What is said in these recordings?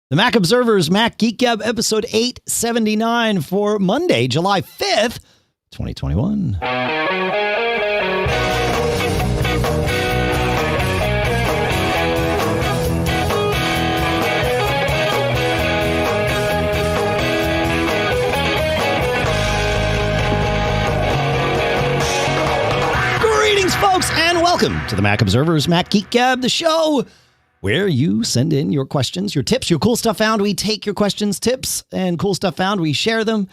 The Mac Observer's Mac Geek Gab episode 879 for Monday, July 5th, 2021. Greetings, folks, and welcome to the Mac Observer's Mac Geek Gab, the show where you send in your questions, your tips, your cool stuff found. We take your questions, tips, and cool stuff found. We share them.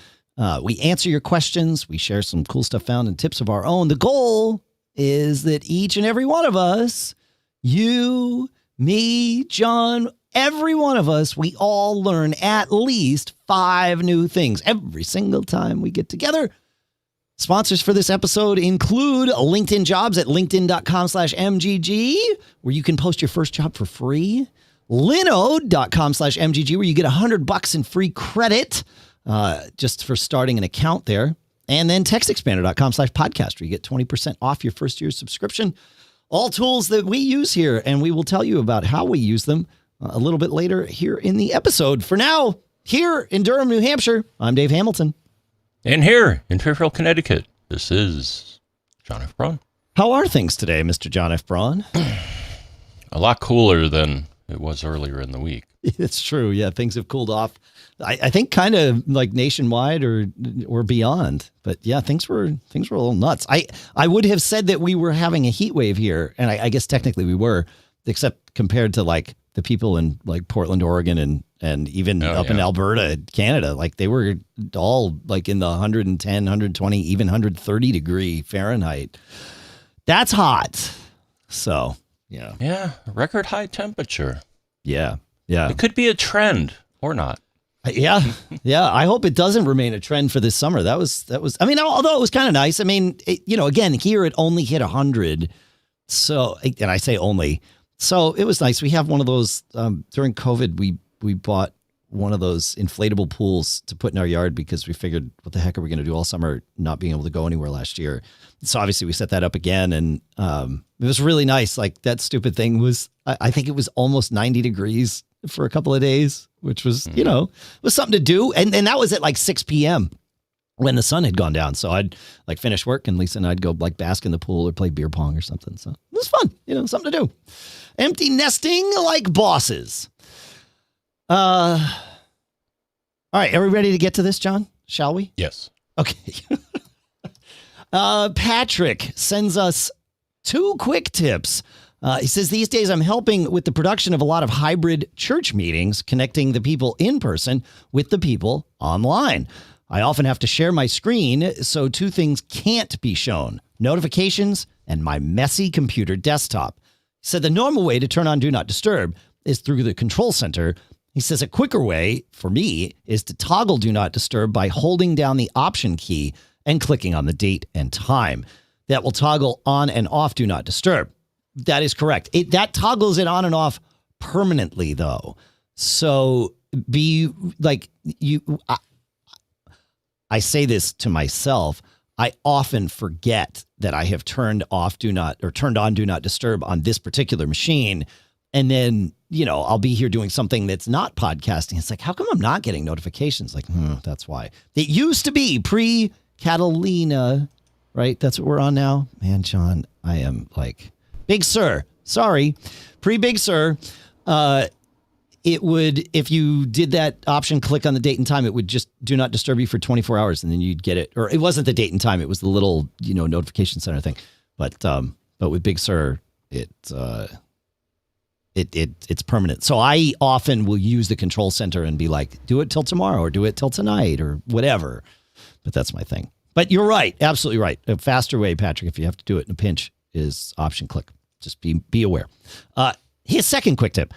We answer your questions. We share some cool stuff found and tips of our own. The goal is that each and every one of us, you, me, John, every one of us, we all learn at least 5 new things every single time we get together. Sponsors for this episode include LinkedIn Jobs at linkedin.com/MGG, where you can post your first job for free. Linode.com/MGG, where you get $100 in free credit just for starting an account there. And then TextExpander.com/podcast, where you get 20% off your first year's subscription. All tools that we use here, and we will tell you about how we use them a little bit later here in the episode. For now, here in Durham, New Hampshire, I'm Dave Hamilton. And here in Fairfield, Connecticut, this is John F. Braun. How are things today, Mr. John F. Braun? A lot cooler than it was earlier in the week. It's true. Yeah, things have cooled off. I think kind of like nationwide or beyond. But yeah, things were a little nuts. I would have said that we were having a heat wave here, and I guess technically we were, except compared to like the people in like Portland, Oregon, and even in Alberta, Canada, like they were all like in the 110, 120, even 130 degree Fahrenheit. That's hot. So, yeah. Yeah, record high temperature. Yeah, yeah. It could be a trend or not. Yeah, yeah. I hope it doesn't remain a trend for this summer. That was. I mean, although it was kind of nice. I mean, again, here it only hit 100. So, and I say only. So it was nice. We have one of those during COVID. We bought one of those inflatable pools to put in our yard because we figured, what the heck are we going to do all summer not being able to go anywhere last year? So obviously we set that up again, and it was really nice. Like that stupid thing was, I think it was almost 90 degrees for a couple of days, which was, was something to do. And that was at like 6 p.m. when the sun had gone down. So I'd like finish work, and Lisa and I'd go like bask in the pool or play beer pong or something. So it was fun, something to do. Empty nesting like bosses. All right. Are we ready to get to this, John? Shall we? Yes. Okay. Patrick sends us 2 quick tips. He says, these days I'm helping with the production of a lot of hybrid church meetings, connecting the people in person with the people online. I often have to share my screen, so 2 things can't be shown: notifications and my messy computer desktop. He said the normal way to turn on Do Not Disturb is through the control center. He says a quicker way for me is to toggle Do Not Disturb by holding down the Option key and clicking on the date and time. That will toggle on and off Do Not Disturb. That is correct. That toggles it on and off permanently, though. So be like you. I say this to myself. I often forget that I have turned on Do Not Disturb on this particular machine. And then, I'll be here doing something that's not podcasting. It's like, how come I'm not getting notifications? Like, that's why. It used to be pre-Catalina, right? That's what we're on now. Man, John, I am like, Big Sur. Sorry. Pre-Big Sur. It would, if you did that option, click on the date and time, it would just Do Not Disturb you for 24 hours, and then you'd get it. Or it wasn't the date and time; it was the little, notification center thing. But with Big Sur, it's permanent. So I often will use the control center and be like, do it till tomorrow, or do it till tonight, or whatever. But that's my thing. But you're right, absolutely right. A faster way, Patrick, if you have to do it in a pinch, is option click. Just be aware. His second quick tip.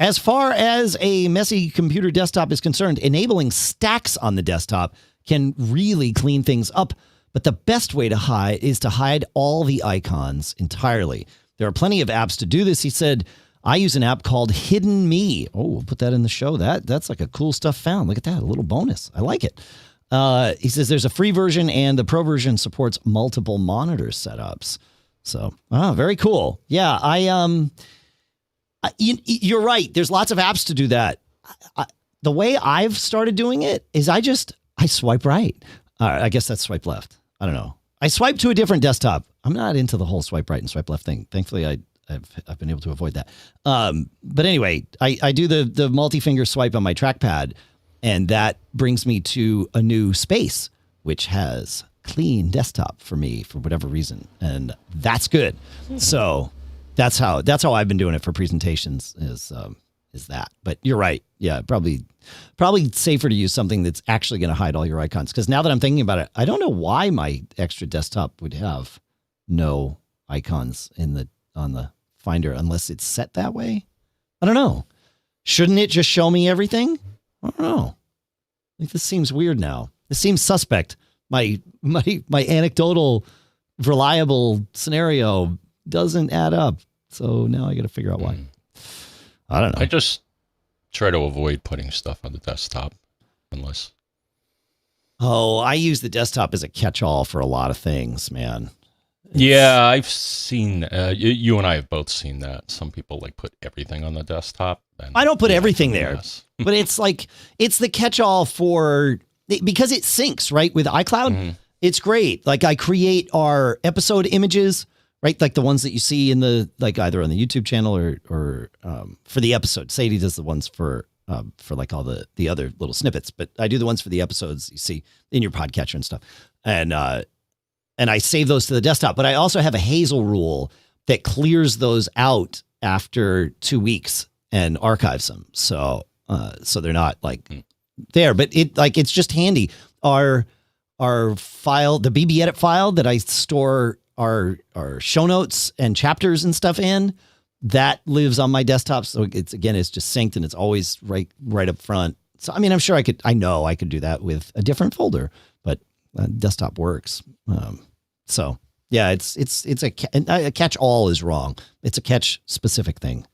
As far as a messy computer desktop is concerned, enabling stacks on the desktop can really clean things up. But the best way to hide is to hide all the icons entirely. There are plenty of apps to do this. He said, I use an app called HiddenMe. Oh, we'll put that in the show. That's like a cool stuff found. Look at that, a little bonus. I like it. He says there's a free version, and the pro version supports multiple monitor setups. So, very cool. Yeah, you're right. There's lots of apps to do that. the way I've started doing it is I swipe right. I guess that's swipe left. I don't know. I swipe to a different desktop. I'm not into the whole swipe right and swipe left thing. Thankfully, I've been able to avoid that. But anyway, I do the multi-finger swipe on my trackpad, and that brings me to a new space, which has clean desktop for me for whatever reason, and that's good. So that's how I've been doing it for presentations is that. But you're right. Yeah, probably safer to use something that's actually going to hide all your icons. Because now that I'm thinking about it, I don't know why my extra desktop would have no icons on the Finder unless it's set that way. I don't know. Shouldn't it just show me everything? I don't know. Like, this seems weird now. This seems suspect. My anecdotal, reliable scenario doesn't add up. So now I got to figure out why. I don't know. I just try to avoid putting stuff on the desktop unless. Oh, I use the desktop as a catch-all for a lot of things, man. Yeah, I've seen, you and I have both seen that. Some people like put everything on the desktop. I don't put everything there, but it's like, it's the catch-all because it syncs, right, with iCloud. Mm-hmm. It's great. Like, I create our episode images, right? Like the ones that you see in either on the YouTube channel or for the episode. Sadie does the ones for like all the other little snippets, but I do the ones for the episodes you see in your podcatcher and stuff. And I save those to the desktop, but I also have a Hazel rule that clears those out after 2 weeks and archives them. So they're not like there, but it's just handy. Our file, the BB edit file that I store our show notes and chapters and stuff in, that lives on my desktop. So it's just synced and it's always right up front. So, I mean, I'm sure I know I could do that with a different folder, but desktop works. So yeah, it's a catch all is wrong. It's a catch specific thing.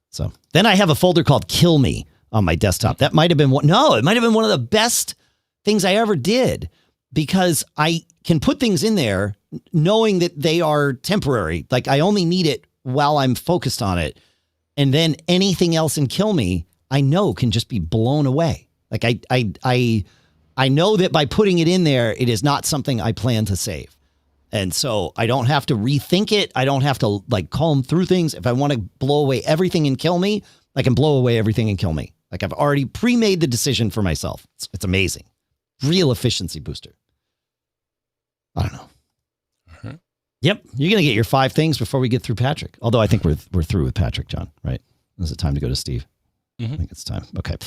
So then I have a folder called Kill Me on my desktop. That might have been one of the best things I ever did, because I can put things in there knowing that they are temporary. Like, I only need it while I'm focused on it. And then anything else in Kill Me, I know can just be blown away. Like, I know that by putting it in there, it is not something I plan to save. And so I don't have to rethink it. I don't have to comb through things. If I want to blow away everything and Kill Me, I can blow away everything and Kill Me. Like, I've already pre-made the decision for myself. It's amazing. Real efficiency booster. I don't know. Uh-huh. Yep. You're going to get your 5 things before we get through Patrick. Although I think we're through with Patrick, John, right? Is it time to go to Steve? Mm-hmm. I think it's time. Okay.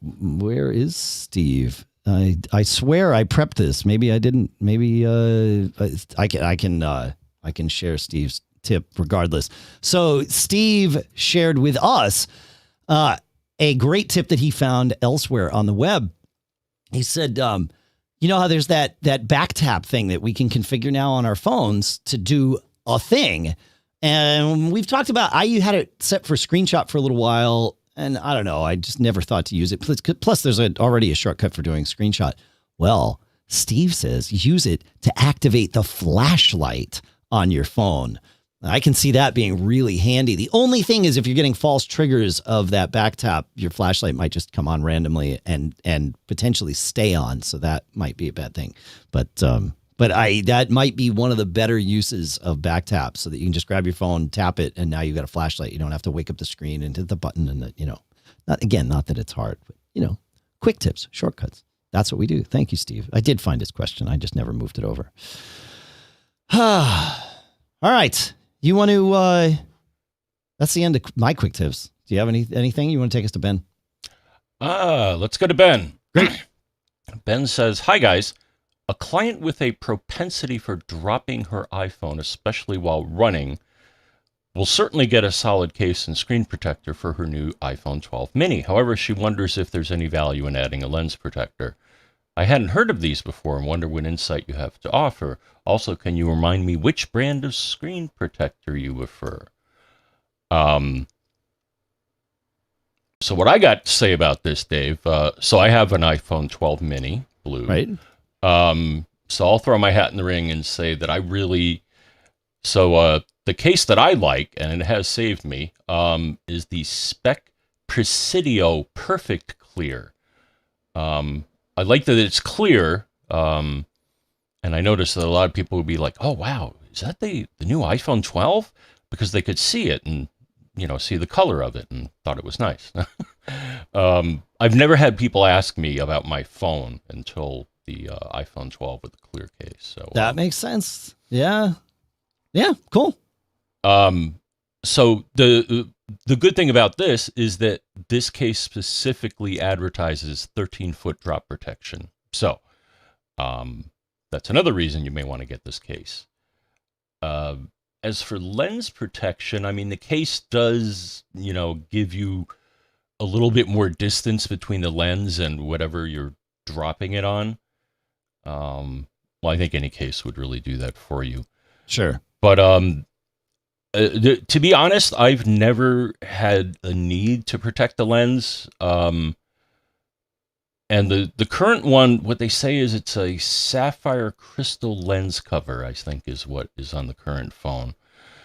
Where is Steve? I swear I prepped this. Maybe I didn't. Maybe I can share Steve's tip regardless. So Steve shared with us a great tip that he found elsewhere on the web. He said, you know how there's that back tap thing that we can configure now on our phones to do a thing. And we've talked about, I had it set for screenshot for a little while, and I don't know, I just never thought to use it. Plus there's already a shortcut for doing screenshot. Well, Steve says use it to activate the flashlight on your phone. I can see that being really handy. The only thing is, if you're getting false triggers of that back tap, your flashlight might just come on randomly and potentially stay on. So that might be a bad thing. But that might be one of the better uses of back tap, so that you can just grab your phone, tap it, and now you've got a flashlight. You don't have to wake up the screen and hit the button. And not that it's hard, but quick tips, shortcuts. That's what we do. Thank you, Steve. I did find his question. I just never moved it over. All right. You want to, that's the end of my quick tips. Do you have anything you want to take us to Ben? Let's go to Ben. Great. Ben says, hi guys. A client with a propensity for dropping her iPhone, especially while running, will certainly get a solid case and screen protector for her new iPhone 12 mini. However, she wonders if there's any value in adding a lens protector. I hadn't heard of these before and wonder what insight you have to offer. Also, can you remind me which brand of screen protector you prefer? So what I got to say about this, Dave, so I have an iPhone 12 mini blue. Right. So I'll throw my hat in the ring and say that the case that I like, and it has saved me, is the Spec Presidio Perfect Clear. I like that it's clear, and I noticed that a lot of people would be like, "Oh wow, is that the new iPhone 12?" Because they could see it and see the color of it and thought it was nice. I've never had people ask me about my phone until the iPhone 12 with the clear case. So that makes sense. Yeah, cool. So the good thing about this is that this case specifically advertises 13-foot drop protection. So that's another reason you may want to get this case. As for lens protection, I mean, the case does, give you a little bit more distance between the lens and whatever you're dropping it on. Well, I think any case would really do that for you. Sure. But to be honest, I've never had a need to protect the lens. And the current one, what they say is it's a sapphire crystal lens cover, I think is what is on the current phone.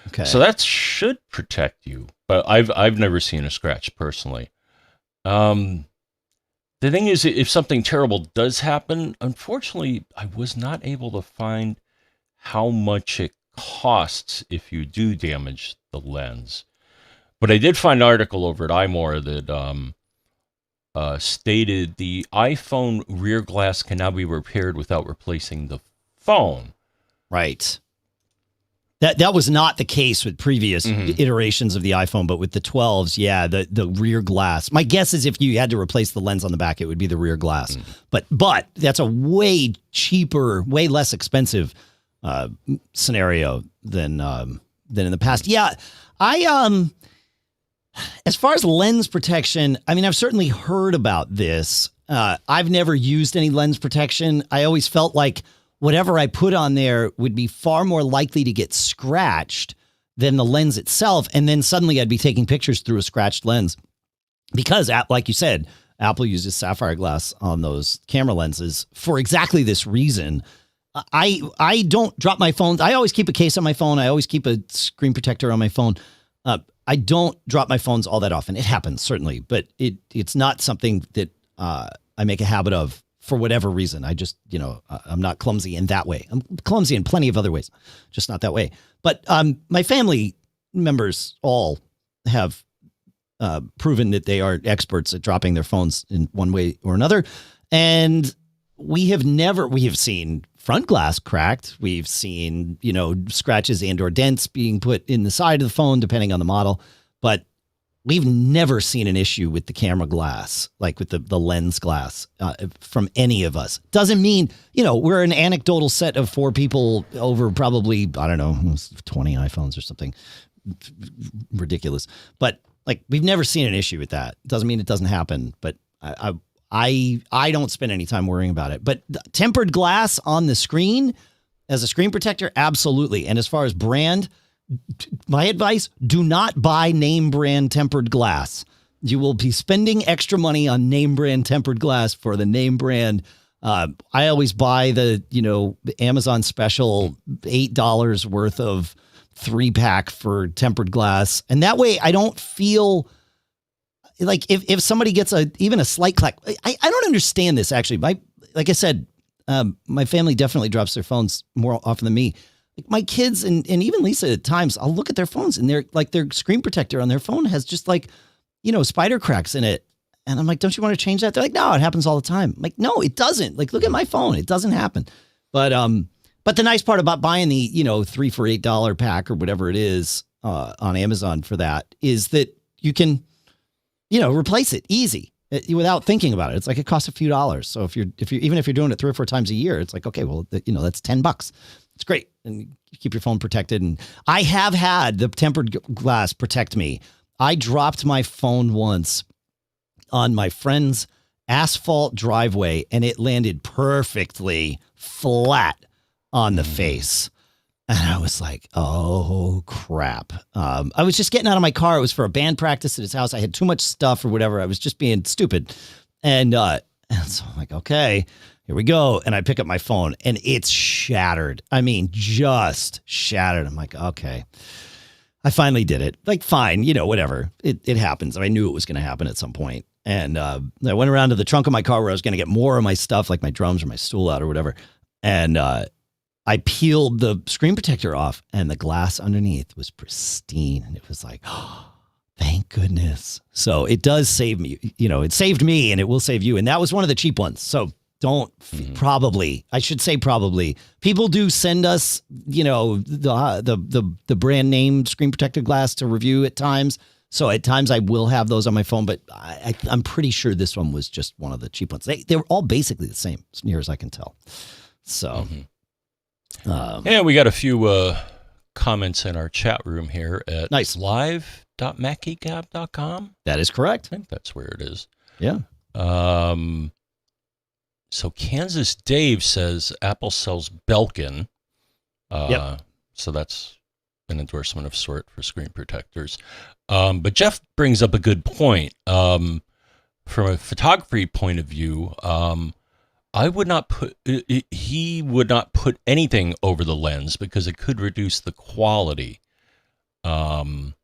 Okay. So that should protect you, but I've never seen a scratch personally. The thing is, if something terrible does happen, unfortunately, I was not able to find how much it costs if you do damage the lens. But I did find an article over at iMore that stated the iPhone rear glass can now be repaired without replacing the phone. Right. That was not the case with previous iterations of the iPhone, but with the 12s, yeah, the rear glass. My guess is if you had to replace the lens on the back, it would be the rear glass. But that's a way cheaper, way less expensive scenario than in the past. Yeah, as far as lens protection, I mean, I've certainly heard about this. I've never used any lens protection. I always felt like whatever I put on there would be far more likely to get scratched than the lens itself. And then suddenly I'd be taking pictures through a scratched lens because, like you said, Apple uses sapphire glass on those camera lenses for exactly this reason. I don't drop my phone. I always keep a case on my phone. I always keep a screen protector on my phone. I don't drop my phones all that often. It happens, certainly, but it's not something that I make a habit of for whatever reason. I just, I'm not clumsy in that way. I'm clumsy in plenty of other ways, just not that way. But my family members all have proven that they are experts at dropping their phones in one way or another. And we have seen front glass cracked. We've seen, scratches and or dents being put in the side of the phone, depending on the model. But we've never seen an issue with the camera glass, like with the lens glass from any of us. Doesn't mean, we're an anecdotal set of 4 people over probably, I don't know, 20 iPhones or something ridiculous. But we've never seen an issue with that. Doesn't mean it doesn't happen, but I don't spend any time worrying about it. But tempered glass on the screen as a screen protector, absolutely. And as far as brand, my advice, do not buy name brand tempered glass. You will be spending extra money on name brand tempered glass for the name brand. I always buy the Amazon special $8 worth of 3-pack for tempered glass. And that way I don't feel like if somebody gets even a slight crack, I don't understand this actually. Like I said, my family definitely drops their phones more often than me. Like my kids and even Lisa at times, I'll look at their phones and their screen protector on their phone has just spider cracks in it. And I'm like, don't you want to change that? They're like, no, it happens all the time. I'm like, no, it doesn't. Like, look at my phone. It doesn't happen. But the nice part about buying the, 3 for $8 pack or whatever it is on Amazon for that is that you can, replace it easy without thinking about it. It's like it costs a few dollars. So if you're doing it 3 or 4 times a year, it's like, okay, well, that's $10. It's great. And you keep your phone protected. And I have had the tempered glass protect me. I dropped my phone once on my friend's asphalt driveway and it landed perfectly flat on the face. And I was like, oh, crap. I was just getting out of my car. It was for a band practice at his house. I had too much stuff or whatever. I was just being stupid. And so I'm like, okay, here we go. And I pick up my phone and it's shattered. I mean, just shattered. I'm like, okay, I finally did it. Like, fine, whatever. It happens. I knew it was going to happen at some point. And I went around to the trunk of my car where I was going to get more of my stuff, like my drums or my stool out or whatever. And I peeled the screen protector off, and the glass underneath was pristine. And it was like, oh, thank goodness. So it does save me. It saved me, and it will save you. And that was one of the cheap ones. So don't I should say probably. People do send us, the brand name screen protected glass to review at times. So at times I will have those on my phone, but I'm pretty sure this one was just one of the cheap ones. They were all basically the same, as near as I can tell. So, we got a few comments in our chat room here at nice. live.macgeekgab.com. That is correct. I think that's where it is. Yeah. So Kansas Dave says Apple sells Belkin. Yep. So that's an endorsement of sort for screen protectors. But Jeff brings up a good point. From a photography point of view, he would not put anything over the lens because it could reduce the quality. And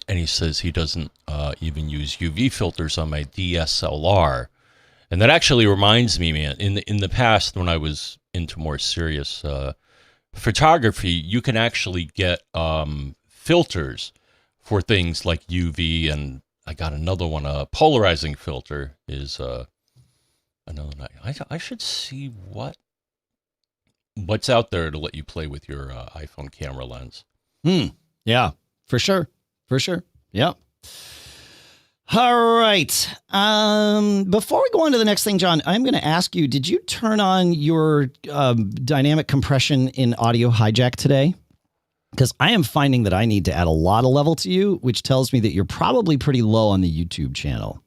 he says he doesn't even use UV filters on my DSLR. And that actually reminds me, man, in the past when I was into more serious photography, you can actually get filters for things like UV, and I got another one. A polarizing filter is another. I should see what's out there to let you play with your iPhone camera lens. Yeah, for sure. Yeah. All right. Before we go on to the next thing, John, I'm going to ask you, did you turn on your dynamic compression in Audio Hijack today? Because I am finding that I need to add a lot of level to you, which tells me that you're probably pretty low on the YouTube channel.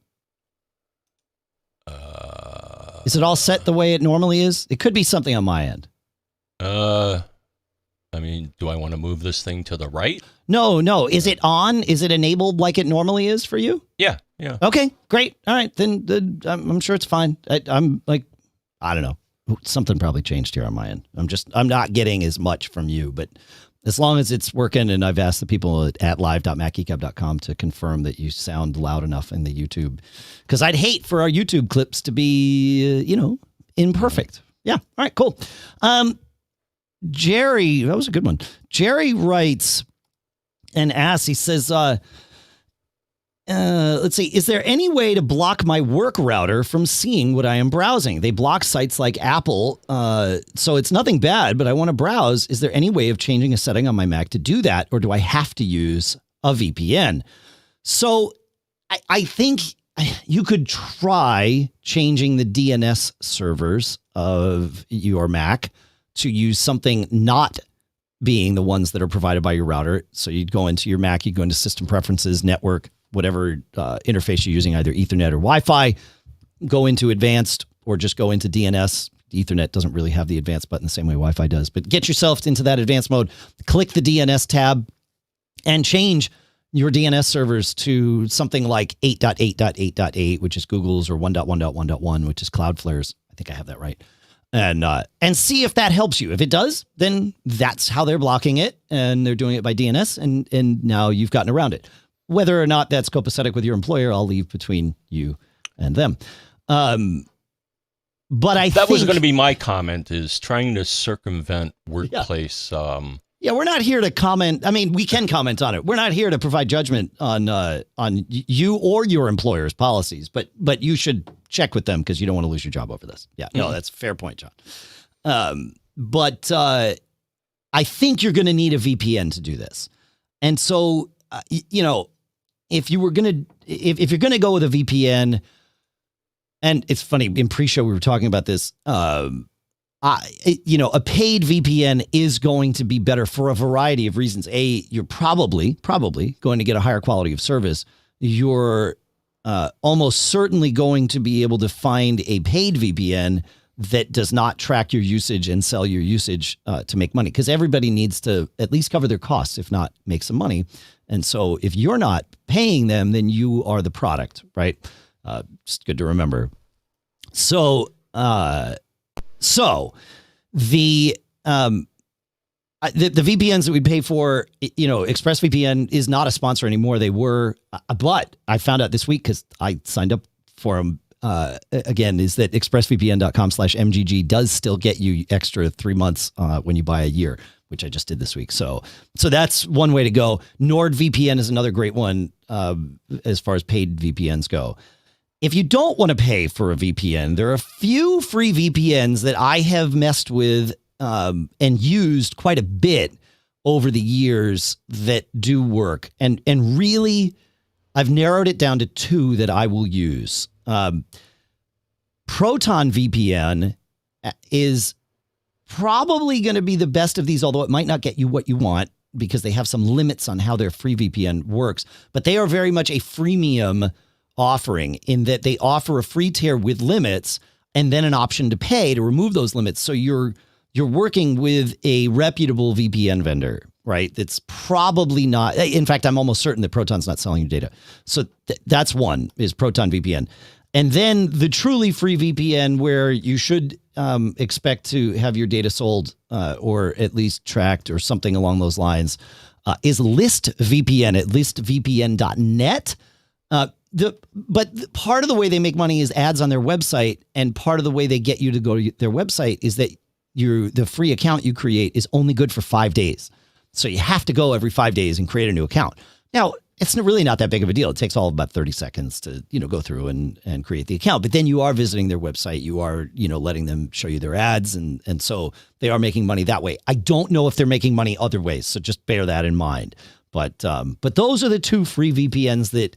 Is it all set the way it normally is? It could be something on my end. I mean, do I want to move this thing to the right? No. Is it on? Is it enabled like it normally is for you? Yeah. Okay, great. All right, then I'm sure it's fine. I'm like, I don't know. Something probably changed here on my end. I'm not getting as much from you, but as long as it's working, and I've asked the people at live.macgeekgab.com to confirm that you sound loud enough in the YouTube, because I'd hate for our YouTube clips to be, imperfect. Yeah. All right, cool. Jerry, that was a good one. Jerry writes and asks, he says, let's see, is there any way to block my work router from seeing what I am browsing? They block sites like Apple, so it's nothing bad, but I want to browse. Is there any way of changing a setting on my Mac to do that, or do I have to use a VPN? So I think you could try changing the DNS servers of your Mac to use something not being the ones that are provided by your router. So you'd go into your Mac, you'd go into System Preferences, Network, whatever interface you're using, either Ethernet or Wi-Fi, go into Advanced or just go into DNS. Ethernet doesn't really have the Advanced button the same way Wi-Fi does, but get yourself into that Advanced mode, click the DNS tab, and change your DNS servers to something like 8.8.8.8, which is Google's, or 1.1.1.1, which is Cloudflare's. I think I have that right. And see if that helps you. If it does, then that's how they're blocking it, and they're doing it by DNS, and now you've gotten around it. Whether or not that's copacetic with your employer, I'll leave between you and them. But that was going to be my comment, is trying to circumvent workplace. Yeah, we're not here to comment. I mean, we can comment on it. We're not here to provide judgment on you or your employer's policies, but you should check with them because you don't want to lose your job over this. Yeah, no, that's a fair point, John. But I think you're going to need a VPN to do this. And so, if you're going to go with a VPN, and it's funny, in pre-show we were talking about this, a paid VPN is going to be better for a variety of reasons. You're probably going to get a higher quality of service. You're almost certainly going to be able to find a paid VPN that does not track your usage and sell your usage to make money, because everybody needs to at least cover their costs, if not make some money. And so if you're not paying them, then you are the product, right? It's good to remember. So the The VPNs that we pay for, ExpressVPN is not a sponsor anymore. They were, but I found out this week because I signed up for them. Again, is that expressvpn.com/MGG does still get you extra 3 months when you buy a year, which I just did this week. So that's one way to go. NordVPN is another great one as far as paid VPNs go. If you don't want to pay for a VPN, there are a few free VPNs that I have messed with and used quite a bit over the years that do work. And really, I've narrowed it down to two that I will use. Proton VPN is probably going to be the best of these, although it might not get you what you want because they have some limits on how their free VPN works. But they are very much a freemium offering in that they offer a free tier with limits and then an option to pay to remove those limits. So you're working with a reputable VPN vendor, right? That's probably not, in fact, I'm almost certain that Proton's not selling you data. So that's one, is Proton VPN. And then the truly free VPN where you should expect to have your data sold or at least tracked or something along those lines is ListVPN at listvpn.net. But part of the way they make money is ads on their website, and part of the way they get you to go to their website is that the free account you create is only good for 5 days. So you have to go every 5 days and create a new account. Now, it's really not that big of a deal. It takes all of about 30 seconds to, go through and create the account. But then you are visiting their website. You are, letting them show you their ads. And so they are making money that way. I don't know if they're making money other ways. So just bear that in mind. But those are the two free VPNs that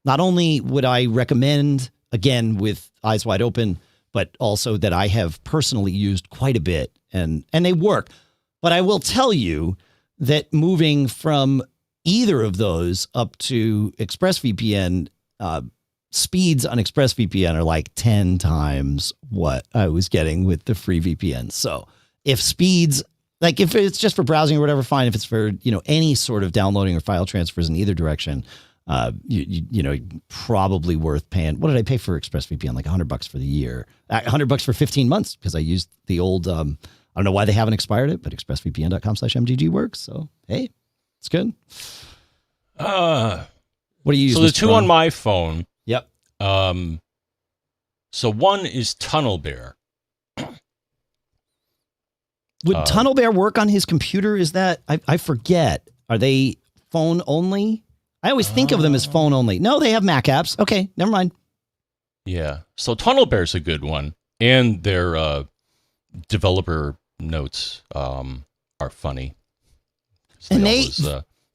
not only would I recommend, again, with eyes wide open, but also that I have personally used quite a bit and they work. But I will tell you that moving from either of those up to ExpressVPN, speeds on ExpressVPN are like 10 times what I was getting with the free VPN. So if speeds, like if it's just for browsing or whatever, fine. If it's for, any sort of downloading or file transfers in either direction, probably worth paying. What did I pay for ExpressVPN? Like $100 for the year, $100 for 15 months because I used the old, I don't know why they haven't expired it, but expressvpn.com/MGG works. So, hey, it's good. What do you use? So the two on my phone. Yep. So one is Tunnel Bear. Would Tunnel Bear work on his computer? Is that, I forget. Are they phone only? I always think of them as phone only. No, they have Mac apps. Okay, never mind. Yeah. So Tunnel Bear's a good one. And their developer notes are funny. And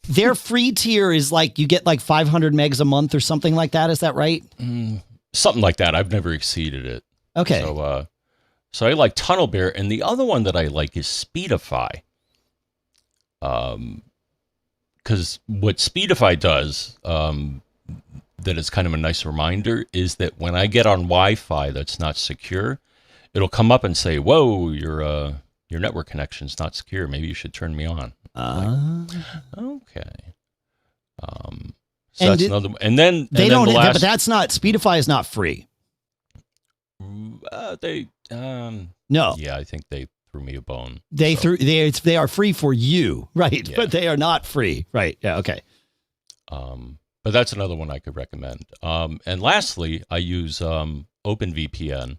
their free tier is like you get like 500 megs a month or something like that. Is that right? Something like that. I've never exceeded it. Okay. So I like Tunnel Bear, and the other one that I like is Speedify. Because what Speedify does, that is kind of a nice reminder, is that when I get on Wi-Fi that's not secure, it'll come up and say, "Whoa, your network connection's not secure. Maybe you should turn me on." Okay. So that's another. And then they don't. But that's not Speedify is not free. No. Yeah, I think they threw me a bone. They are free for you, right? Yeah. But they are not free, right? Yeah. Okay. But that's another one I could recommend. And lastly, I use OpenVPN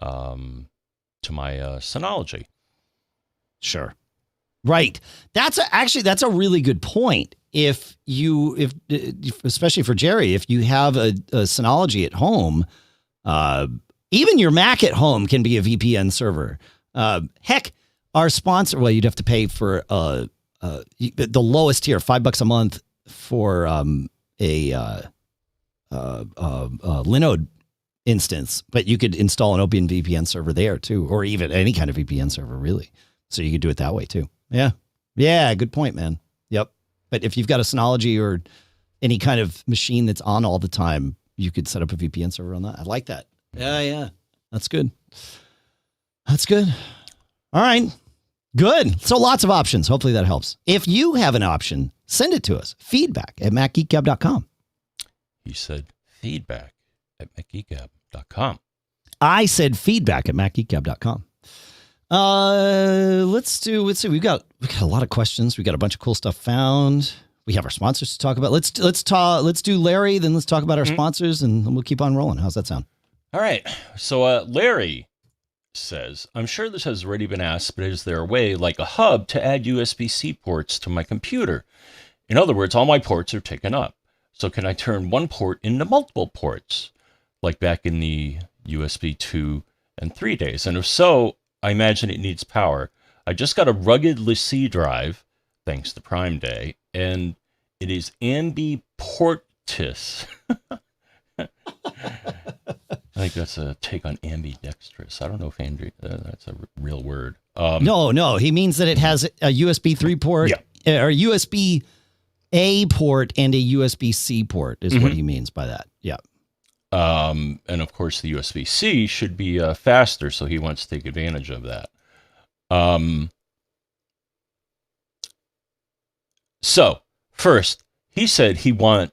to my Synology. Sure. Right. That's a really good point. If especially for Jerry, if you have a Synology at home, even your Mac at home can be a VPN server. Heck, our sponsor, well, you'd have to pay for the lowest tier, $5 a month for a Linode instance, but you could install an OpenVPN server there too, or even any kind of VPN server, really. So you could do it that way too. Yeah. Yeah. Good point, man. Yep. But if you've got a Synology or any kind of machine that's on all the time, you could set up a VPN server on that. I like that. Yeah. That's good. That's good. All right. Good. So lots of options. Hopefully that helps. If you have an option, send it to us. feedback@macgeekgab.com. You said feedback@macgeekgab.com. I said feedback@macgeekgab.com. Let's see. We've got We got a lot of questions. We got a bunch of cool stuff found. We have our sponsors to talk about. Let's do Larry, then let's talk about our sponsors, and we'll keep on rolling. How's that sound? All right. So Larry says, I'm sure this has already been asked, but is there a way, like a hub, to add USB-C ports to my computer? In other words, all my ports are taken up. So can I turn one port into multiple ports, like back in the USB 2 and 3 days? And if so, I imagine it needs power. I just got a rugged LaCie drive, thanks to Prime Day, and it is ambiportus. I think that's a take on ambidextrous. I don't know if that's a real word. No. He means that it has a USB 3 port, or USB A port and a USB-C port is what he means by that. Yeah. And of course, the USB-C should be faster, so he wants to take advantage of that. So first, he said he wants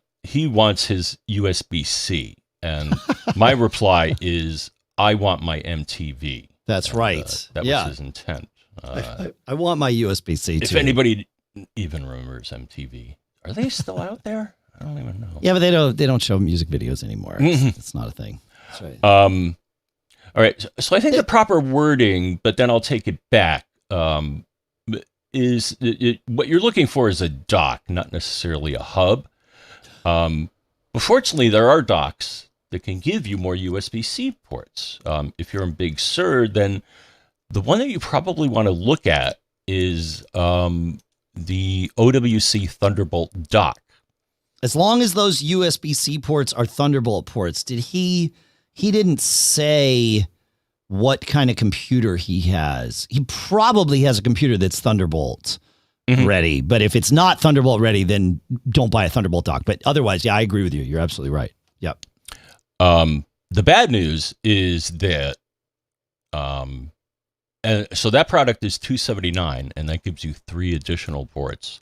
his USB-C, and my reply is, I want my MTV. That's right. That was his intent. I want my USB-C too. If anybody even remembers MTV, are they still out there? I don't even know. Yeah, but they don't show music videos anymore. It's not a thing. That's right. All right. So I think the proper wording, but then I'll take it back, is what you're looking for is a dock, not necessarily a hub. But fortunately, there are docks that can give you more USB-C ports. If you're in Big Sur, then the one that you probably want to look at is the OWC Thunderbolt dock. As long as those USB-C ports are Thunderbolt ports, he didn't say what kind of computer he has. He probably has a computer that's Thunderbolt ready, but if it's not Thunderbolt ready, then don't buy a Thunderbolt dock. But otherwise, yeah, I agree with you. You're absolutely right. Yep. The bad news is that, and so that product is $279, and that gives you 3 additional ports.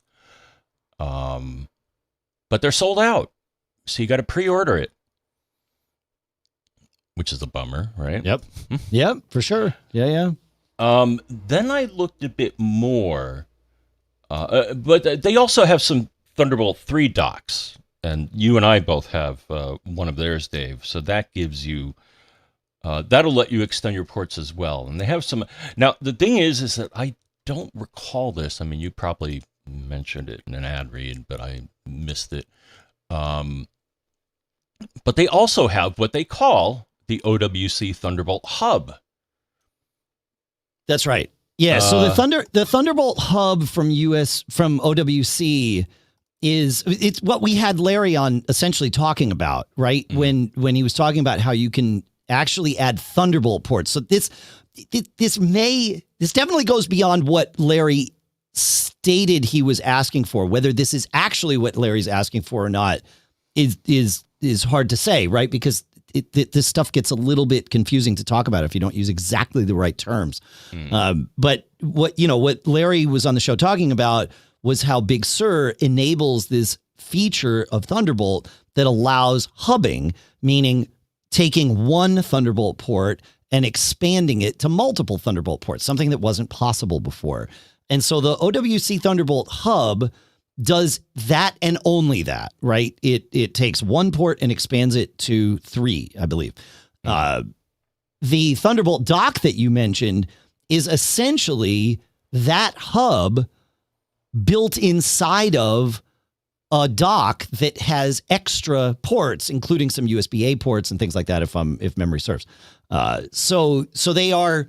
But they're sold out, so you got to pre-order it, which is a bummer, right? Yep. Yep, for sure. Yeah. Then I looked a bit more, but they also have some Thunderbolt 3 docks, and you and I both have one of theirs, Dave. So that gives you, that'll let you extend your ports as well. And they have some. Now, the thing is that I don't recall this. I mean, you probably mentioned it in an ad read, but I missed it. But they also have what they call the OWC Thunderbolt Hub. That's right. Yeah. So the Thunderbolt Hub from OWC it's what we had Larry on essentially talking about, right? When he was talking about how you can actually add Thunderbolt ports. So this definitely goes beyond what Larry stated he was asking for. Whether this is actually what Larry's asking for or not is hard to say, right? Because this stuff gets a little bit confusing to talk about if you don't use exactly the right terms. But what Larry was on the show talking about was how Big Sur enables this feature of Thunderbolt that allows hubbing, meaning taking one Thunderbolt port and expanding it to multiple Thunderbolt ports, something that wasn't possible before. And so the OWC Thunderbolt Hub does that and only that, right? It takes one port and expands it to 3, I believe. The Thunderbolt dock that you mentioned is essentially that hub built inside of a dock that has extra ports, including some USB-A ports and things like that, if memory serves. So they are,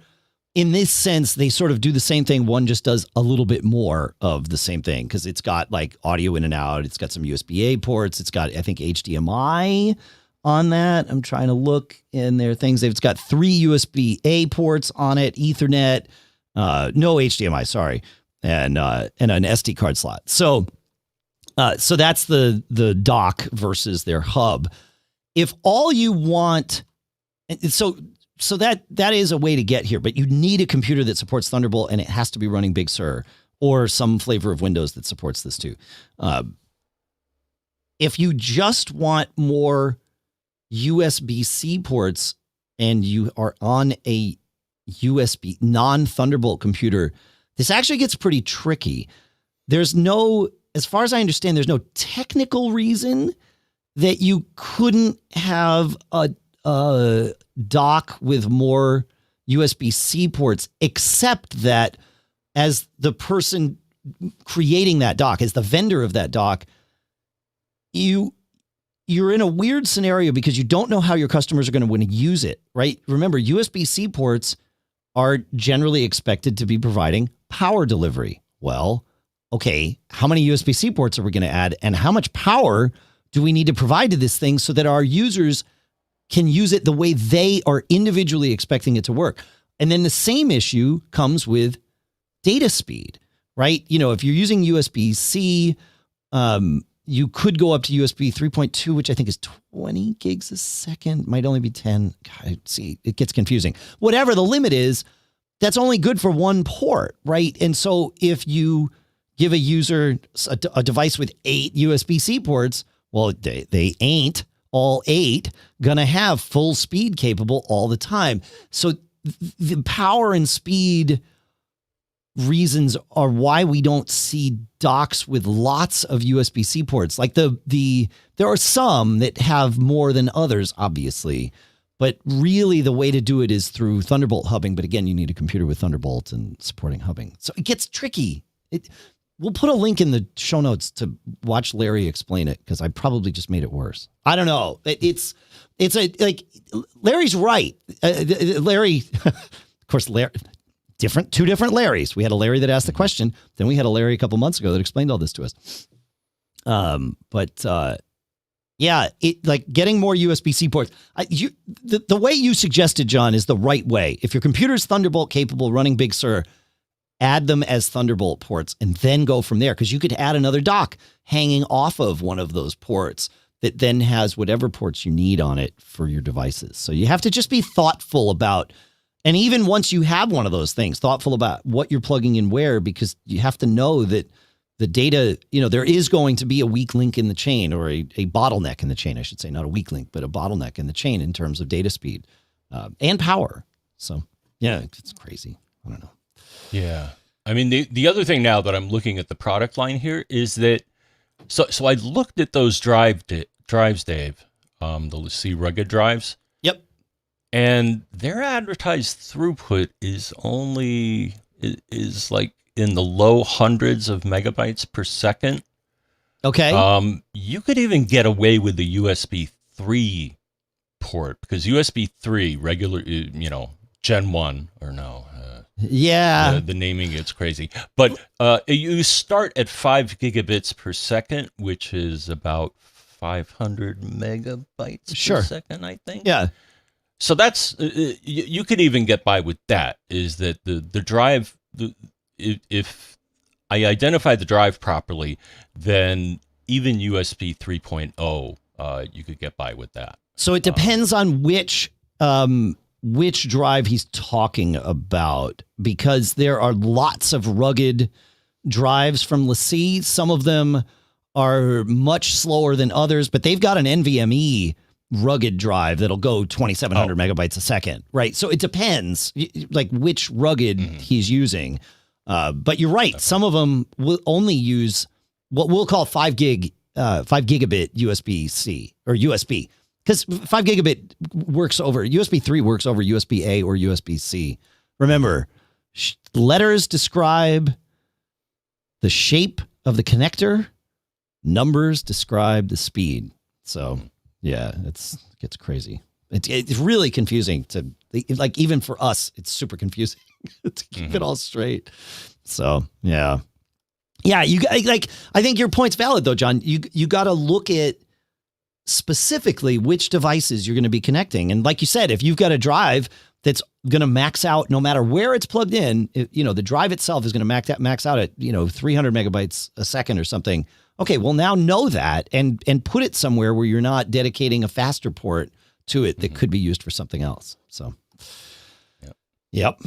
in this sense, they sort of do the same thing. One just does a little bit more of the same thing because it's got like audio in and out. It's got some USB-A ports. It's got, I think, HDMI on that. I'm trying to look in their things. It's got 3 USB-A ports on it, Ethernet, no HDMI, sorry, and an SD card slot. So that's the dock versus their hub. If all you want, so that is a way to get here, but you need a computer that supports Thunderbolt, and it has to be running Big Sur or some flavor of Windows that supports this too. If you just want more USB-C ports and you are on a USB non-Thunderbolt computer, this actually gets pretty tricky. As far as I understand, there's no technical reason that you couldn't have a dock with more USB-C ports, except that as the person creating that dock, as the vendor of that dock, you're in a weird scenario because you don't know how your customers are going to want to use it, right? Remember, USB-C ports are generally expected to be providing power delivery. Well, okay, how many USB-C ports are we going to add, and how much power do we need to provide to this thing so that our users can use it the way they are individually expecting it to work? And then the same issue comes with data speed, right? You know, if you're using USB-C, you could go up to USB 3.2, which I think is 20 gigs a second. Might only be 10. God, see, it gets confusing. Whatever the limit is, that's only good for one port, right? And so if you give a user a device with 8 USB-C ports, well, they ain't all 8 going to have full speed capable all the time. So the power and speed reasons are why we don't see docks with lots of USB-C ports. Like there are some that have more than others, obviously, but really the way to do it is through Thunderbolt hubbing. But again, you need a computer with Thunderbolt and supporting hubbing. So it gets tricky. We'll put a link in the show notes to watch Larry explain it, because I probably just made it worse. I don't know. Larry's right. Larry, of course, Larry, two different Larrys. We had a Larry that asked the question. Then we had a Larry a couple months ago that explained all this to us. Getting more USB-C ports. The way you suggested, John, is the right way. If your computer's Thunderbolt capable running Big Sur, add them as Thunderbolt ports and then go from there, because you could add another dock hanging off of one of those ports that then has whatever ports you need on it for your devices. So you have to just be thoughtful about, and even once you have one of those things, thoughtful about what you're plugging in where, because you have to know that the data, there is going to be a weak link in the chain, or a bottleneck in the chain, I should say, not a weak link, but a bottleneck in the chain in terms of data speed and power. So yeah, it's crazy. I don't know. Yeah. I mean, the other thing now that I'm looking at the product line here is that, so I looked at those drives, Dave, the C rugged drives. Yep. And their advertised throughput is like in the low hundreds of megabytes per second. Okay. You could even get away with the USB 3 port, because USB 3 regular, Gen 1 or no. Yeah. The naming gets crazy. But you start at 5 gigabits per second, which is about 500 megabytes per second, I think. Yeah. So that's, you could even get by with that, is that the drive, if I identify the drive properly, then even USB 3.0, you could get by with that. So it depends on which drive he's talking about, because there are lots of rugged drives from LaCie. Some of them are much slower than others, but they've got an NVMe rugged drive that'll go 2,700 megabytes a second, right? So it depends, like which rugged he's using. But you're right. Some of them will only use what we'll call 5 gigabit USB-C or USB. Because 5 gigabit works over, USB 3 works over USB A or USB C. Remember, letters describe the shape of the connector, numbers describe the speed. So, yeah, it gets crazy. It's really confusing even for us, it's super confusing to keep it all straight. So, yeah. Yeah, I think your point's valid, though, John. You got to look at specifically which devices you're going to be connecting. And like you said, if you've got a drive that's going to max out no matter where it's plugged in, the drive itself is going to max out at, 300 megabytes a second or something. Okay, well, now know that and put it somewhere where you're not dedicating a faster port to it that could be used for something else. So, yep.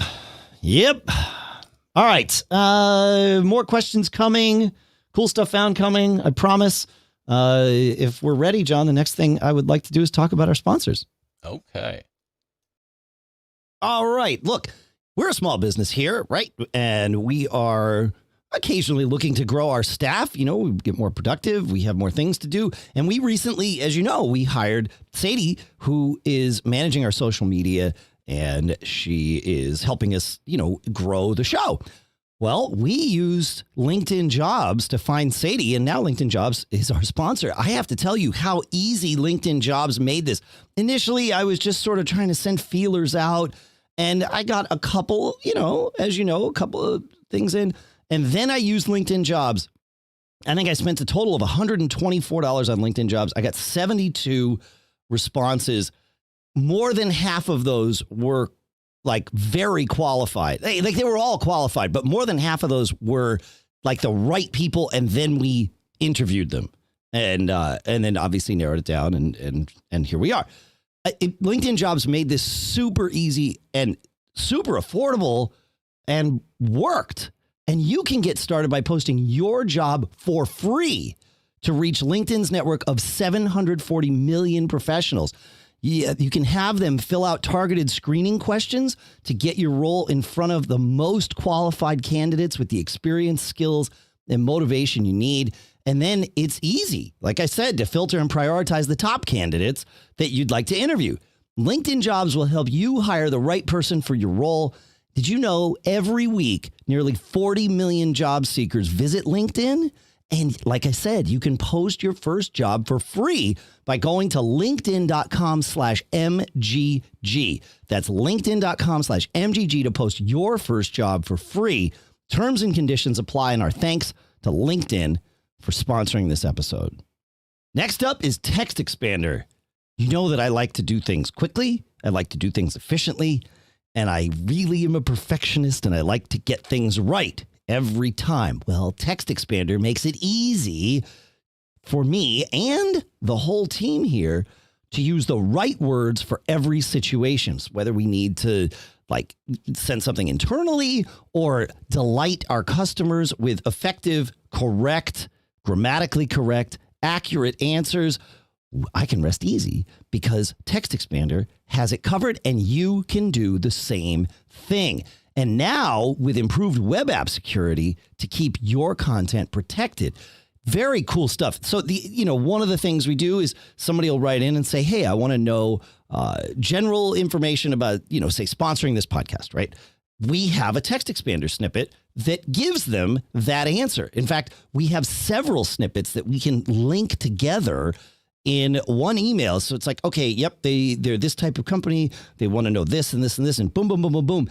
All right. More questions coming. Cool stuff found coming, I promise. If we're ready, John, the next thing I would like to do is talk about our sponsors. Okay. All right. Look, we're a small business here, right? And we are occasionally looking to grow our staff. You know, we get more productive. We have more things to do. And we recently, as you know, we hired Sadie, who is managing our social media, and she is helping us, you know, grow the show. Well, we used LinkedIn Jobs to find Sadie, and now LinkedIn Jobs is our sponsor. I have to tell you how easy LinkedIn Jobs made this. Initially, I was just sort of trying to send feelers out, and I got a couple, you know, as you know, a couple of things in, and then I used LinkedIn Jobs. I think I spent a total of $124 on LinkedIn Jobs. I got 72 responses. More than half of those were like very qualified. They were all qualified, but more than half of those were like the right people. And then we interviewed them and then obviously narrowed it down. And here we are. LinkedIn Jobs made this super easy and super affordable and worked. And you can get started by posting your job for free to reach LinkedIn's network of 740 million professionals. Yeah, you can have them fill out targeted screening questions to get your role in front of the most qualified candidates with the experience, skills, and motivation you need. And then it's easy, like I said, to filter and prioritize the top candidates that you'd like to interview. LinkedIn Jobs will help you hire the right person for your role. Did you know every week, nearly 40 million job seekers visit LinkedIn? And like I said, you can post your first job for free by going to linkedin.com/MGG. That's linkedin.com/MGG to post your first job for free. Terms and conditions apply, and our thanks to LinkedIn for sponsoring this episode. Next up is TextExpander. You know that I like to do things quickly. I like to do things efficiently, and I really am a perfectionist, and I like to get things right every time. Well, TextExpander makes it easy for me and the whole team here to use the right words for every situation, whether we need to like send something internally or delight our customers with effective, correct, grammatically correct, accurate answers. I can rest easy because TextExpander has it covered, and you can do the same thing. And now with improved web app security to keep your content protected. Very cool stuff. So one of the things we do is somebody will write in and say, hey, I want to know general information about, say sponsoring this podcast, right? We have a TextExpander snippet that gives them that answer. In fact, we have several snippets that we can link together in one email. So it's like, okay, yep, they're this type of company. They want to know this and this and this, and boom, boom, boom, boom, boom.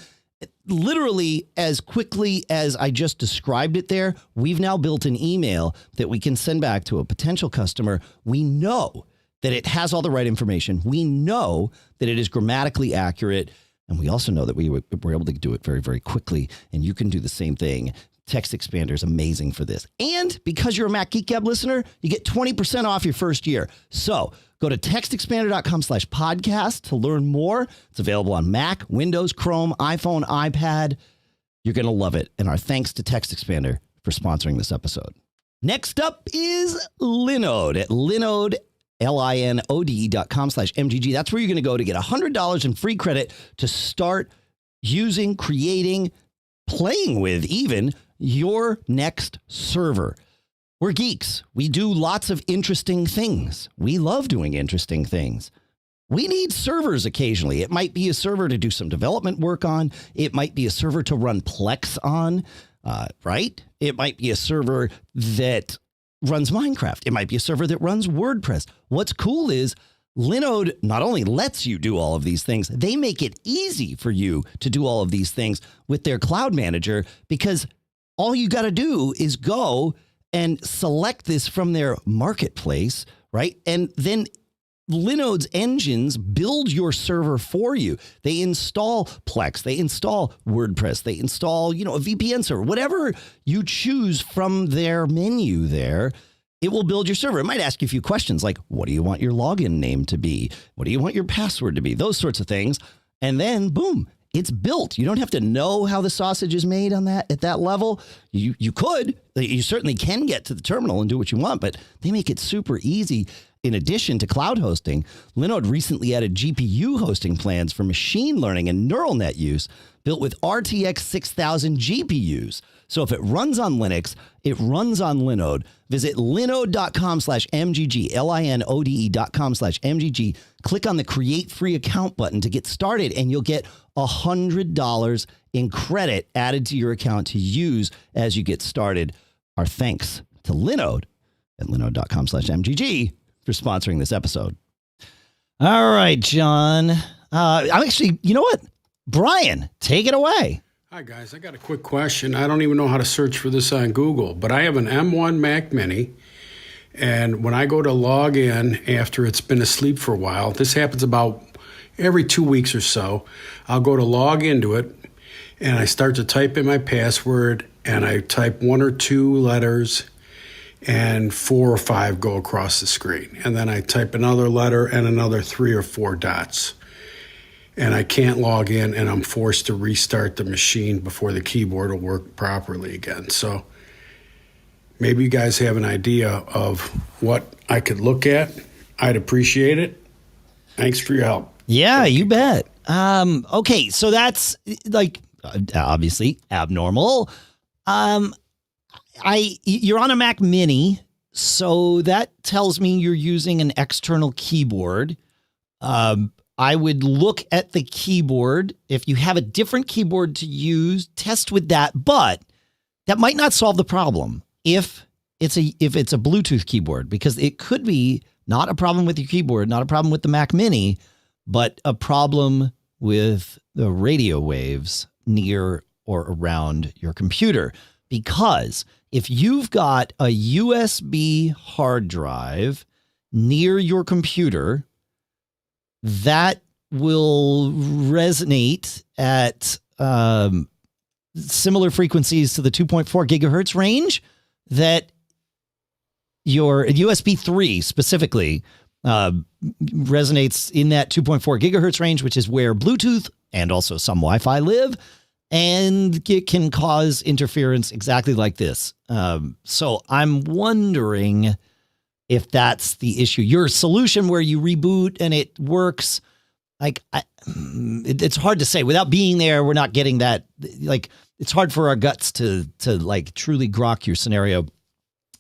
Literally as quickly as I just described it there, we've now built an email that we can send back to a potential customer. We know that it has all the right information. We know that it is grammatically accurate. And we also know that we're able to do it very, very quickly. And you can do the same thing. TextExpander is amazing for this. And because you're a Mac Geek Gab listener, you get 20% off your first year. So go to textexpander.com/podcast to learn more. It's available on Mac, Windows, Chrome, iPhone, iPad. You're going to love it. And our thanks to TextExpander for sponsoring this episode. Next up is Linode at Linode, linode.com/MGG. That's where you're going to go to get $100 in free credit to start using, creating, playing with even your next server. We're geeks. We do lots of interesting things. We love doing interesting things. We need servers occasionally. It might be a server to do some development work on. It might be a server to run Plex on, right? It might be a server that runs Minecraft. It might be a server that runs WordPress. What's cool is Linode not only lets you do all of these things, they make it easy for you to do all of these things with their cloud manager, because all you got to do is go and select this from their marketplace, right? And then Linode's engines build your server for you. They install Plex, they install WordPress, they install, a VPN server, whatever you choose from their menu there. It will build your server. It might ask you a few questions like, what do you want your login name to be? What do you want your password to be? Those sorts of things. And then boom, it's built. You don't have to know how the sausage is made on that at that level. You certainly can get to the terminal and do what you want, but they make it super easy. In addition to cloud hosting, Linode recently added GPU hosting plans for machine learning and neural net use built with RTX 6000 GPUs. So if it runs on Linux, it runs on Linode. Visit linode.com/MGG, linode.com/MGG. Click on the Create Free Account button to get started, and you'll get $100 in credit added to your account to use as you get started. Our thanks to Linode at linode.com/MGG for sponsoring this episode. All right, John. I'm actually, you know what? Brian, take it away. Hi, guys. I got a quick question. I don't even know how to search for this on Google, but I have an M1 Mac Mini, and when I go to log in after it's been asleep for a while, this happens about every 2 weeks or so, I'll go to log into it, and I start to type in my password, and I type 1 or 2 letters, and 4 or 5 go across the screen. And then I type another letter and another 3 or 4 dots. And I can't log in, and I'm forced to restart the machine before the keyboard will work properly again. So maybe you guys have an idea of what I could look at. I'd appreciate it. Thanks for your help. Yeah, you bet. Okay, so that's like obviously abnormal. You're on a Mac Mini, so that tells me you're using an external keyboard. I would look at the keyboard. If you have a different keyboard to use, test with that, but that might not solve the problem if it's a Bluetooth keyboard, because it could be not a problem with your keyboard, not a problem with the Mac Mini, but a problem with the radio waves near or around your computer. Because if you've got a USB hard drive near your computer, that will resonate at similar frequencies to the 2.4 gigahertz range that your USB 3 specifically resonates in that 2.4 gigahertz range, which is where Bluetooth and also some Wi-Fi live. And it can cause interference exactly like this. So I'm wondering if that's the issue. Your solution where you reboot and it works, like it's hard to say. Without being there, we're not getting that. Like, it's hard for our guts to like truly grok your scenario.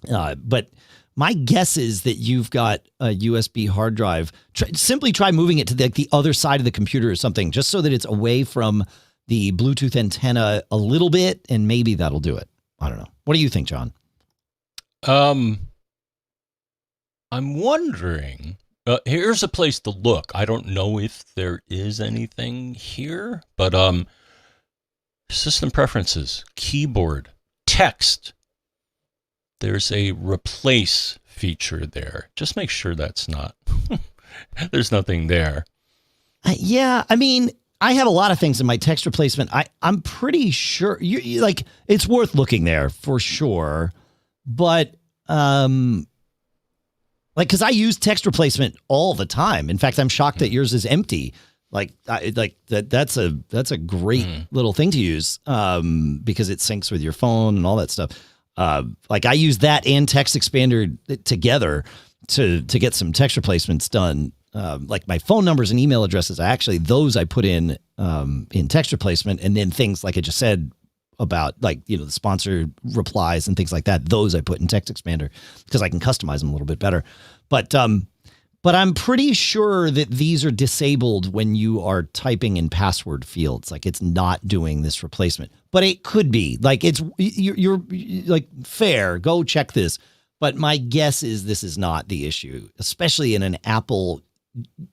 But my guess is that you've got a USB hard drive. Simply try moving it to the other side of the computer or something, just so that it's away from the Bluetooth antenna a little bit, and maybe that'll do it. I don't know. What do you think, John? I'm wondering, here's a place to look. I don't know if there is anything here, but system preferences, keyboard, text. There's a replace feature there. Just make sure that's not, there's nothing there. Yeah, I mean, I have a lot of things in my text replacement. I'm pretty sure you like it's worth looking there for sure. But like, because I use text replacement all the time. In fact, I'm shocked that yours is empty. Like, that's a great little thing to use because it syncs with your phone and all that stuff. Like, I use that and TextExpander together to get some text replacements done. Like my phone numbers and email addresses, those I put in text replacement, and then things like I just said about, like, you know, the sponsor replies and things like that, those I put in TextExpander because I can customize them a little bit better. But I'm pretty sure that these are disabled when you are typing in password fields. Like, it's not doing this replacement, but it could be. Like, you're like, fair, go check this. But my guess is this is not the issue, especially in an Apple,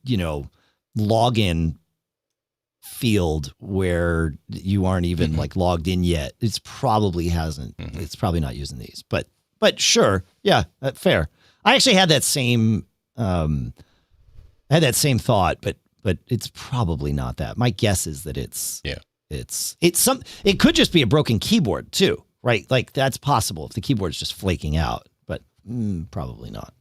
you know, login field where you aren't even like logged in yet. It's probably hasn't. It's probably not using these. But sure, yeah, fair. I actually had that same thought, but it's probably not that. My guess is that it's it could just be a broken keyboard too, right? Like, that's possible if the keyboard is just flaking out, but probably not.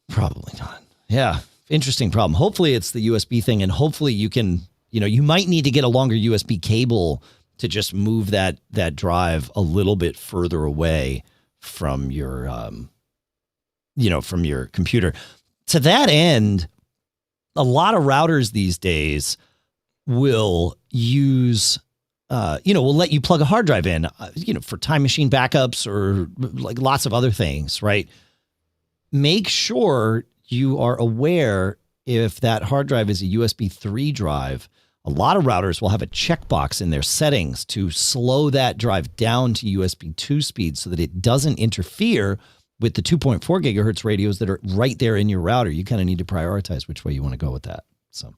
Probably not. Yeah. Interesting problem. Hopefully it's the USB thing, and hopefully you can, you know, you might need to get a longer USB cable to just move that drive a little bit further away from your from your computer. To that end, a lot of routers these days will use, will let you plug a hard drive in, for time machine backups or like lots of other things, right? Make sure you are aware if that hard drive is a USB 3 drive. A lot of routers will have a checkbox in their settings to slow that drive down to USB 2 speed so that it doesn't interfere with the 2.4 gigahertz radios that are right there in your router. You kind of need to prioritize which way you want to go with that. So,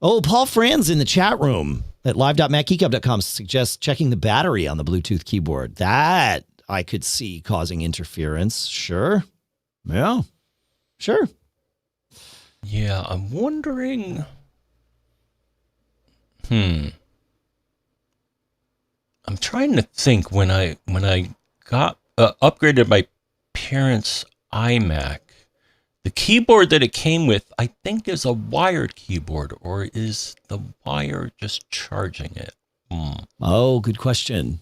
Paul Franz in the chat room at live.macgeekgab.com suggests checking the battery on the Bluetooth keyboard. That I could see causing interference. Sure. Yeah, sure. Yeah, I'm wondering. I'm trying to think when I got upgraded my parents' iMac, the keyboard that it came with, I think, is a wired keyboard, or is the wire just charging it? Oh, good question.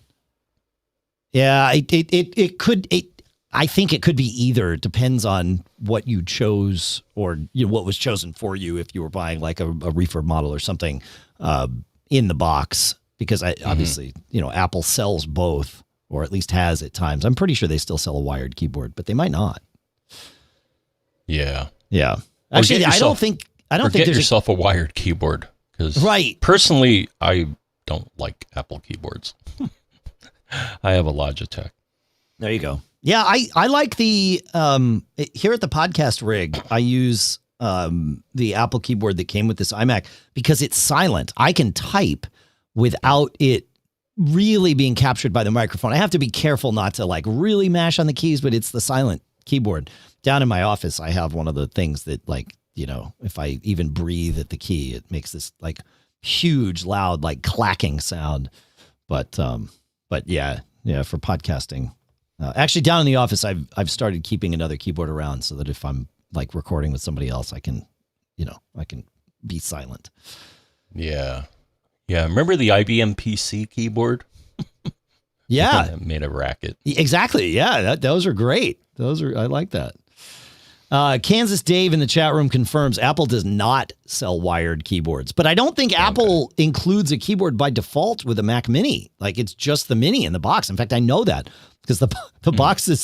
Yeah, it could. I think it could be either. It depends on what you chose or what was chosen for you if you were buying like a refurb model or something in the box. Because obviously, Apple sells both, or at least has at times. I'm pretty sure they still sell a wired keyboard, but they might not. Yeah. Yeah. Actually, I don't think get yourself a wired keyboard, because personally, I don't like Apple keyboards. I have a Logitech. There you go. Yeah, I like the here at the podcast rig, I use the Apple keyboard that came with this iMac because it's silent. I can type without it really being captured by the microphone. I have to be careful not to like really mash on the keys, but it's the silent keyboard. Down in my office, I have one of the things that like, if I even breathe at the key, it makes this like huge, loud, like clacking sound. But yeah, for podcasting. Actually, down in the office, I've started keeping another keyboard around so that if I'm like recording with somebody else, I can be silent. Yeah. Remember the IBM PC keyboard? Yeah, that made a racket. Exactly. Yeah, those are great. I like that. Kansas Dave in the chat room confirms Apple does not sell wired keyboards, but I don't think Apple includes a keyboard by default with a Mac Mini. Like it's just the Mini in the box. In fact, I know that because the box is,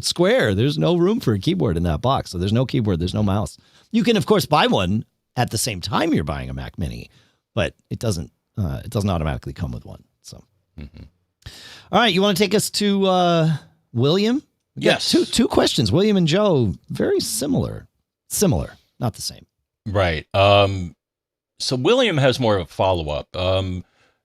square. There's no room for a keyboard in that box. So there's no keyboard. There's no mouse. You can, of course, buy one at the same time you're buying a Mac Mini, but it doesn't automatically come with one. So, All right. You want to take us to William? Yes. Two questions. William and Joe, very similar, not the same. Right. So William has more of a follow-up.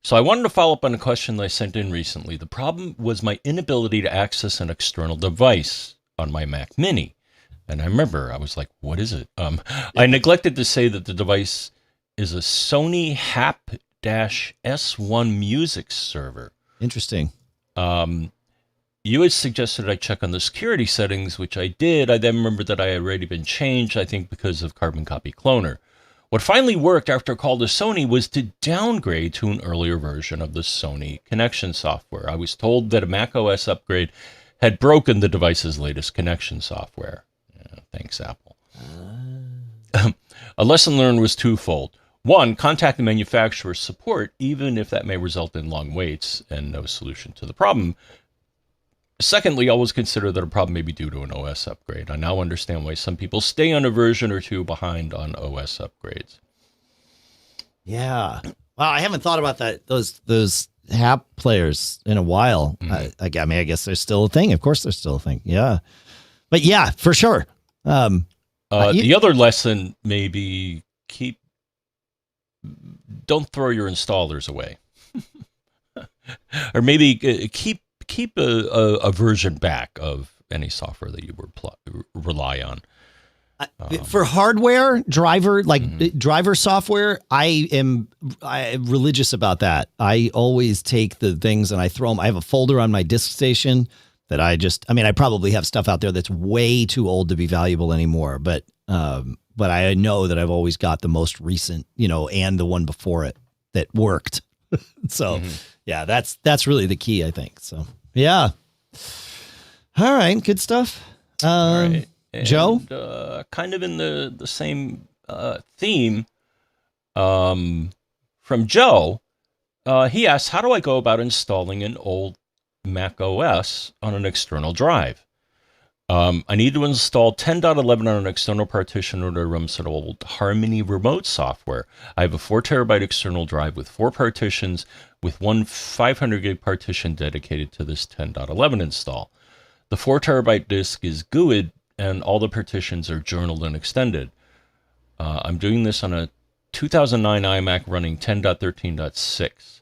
So I wanted to follow up on a question that I sent in recently. The problem was my inability to access an external device on my Mac Mini. And I remember I was like, what is it? I neglected to say that the device is a Sony HAP-S1 music server. Interesting. You had suggested I check on the security settings, which I did. I then remembered that I had already been changed, I think because of Carbon Copy Cloner. What finally worked after a call to Sony was to downgrade to an earlier version of the Sony connection software. I was told that a Mac OS upgrade had broken the device's latest connection software. Yeah, thanks, Apple. A lesson learned was twofold. One, contact the manufacturer's support, even if that may result in long waits and no solution to the problem. Secondly, always consider that a problem may be due to an OS upgrade. I now understand why some people stay on a version or two behind on OS upgrades. Yeah. Wow, I haven't thought about that. Those HAP players in a while. I guess there's still a thing. Of course there's still a thing. Yeah. But yeah, for sure. The other lesson may be don't throw your installers away. Or maybe keep a version back of any software that you rely on. For hardware, driver software, I am religious about that. I always take the things and I throw them. I have a folder on my disk station that I probably have stuff out there that's way too old to be valuable anymore. But I know that I've always got the most recent, and the one before it that worked. So yeah, that's really the key, I think. So yeah. All right. Good stuff. All right. And, Joe? kind of in the same theme from Joe, he asks, how do I go about installing an old Mac OS on an external drive? I need to install 10.11 on an external partition in order to run some old Harmony remote software. I have a 4 terabyte external drive with 4 partitions, with one 500 gig partition dedicated to this 10.11 install. The 4 terabyte disk is GUID, and all the partitions are journaled and extended. I'm doing this on a 2009 iMac running 10.13.6.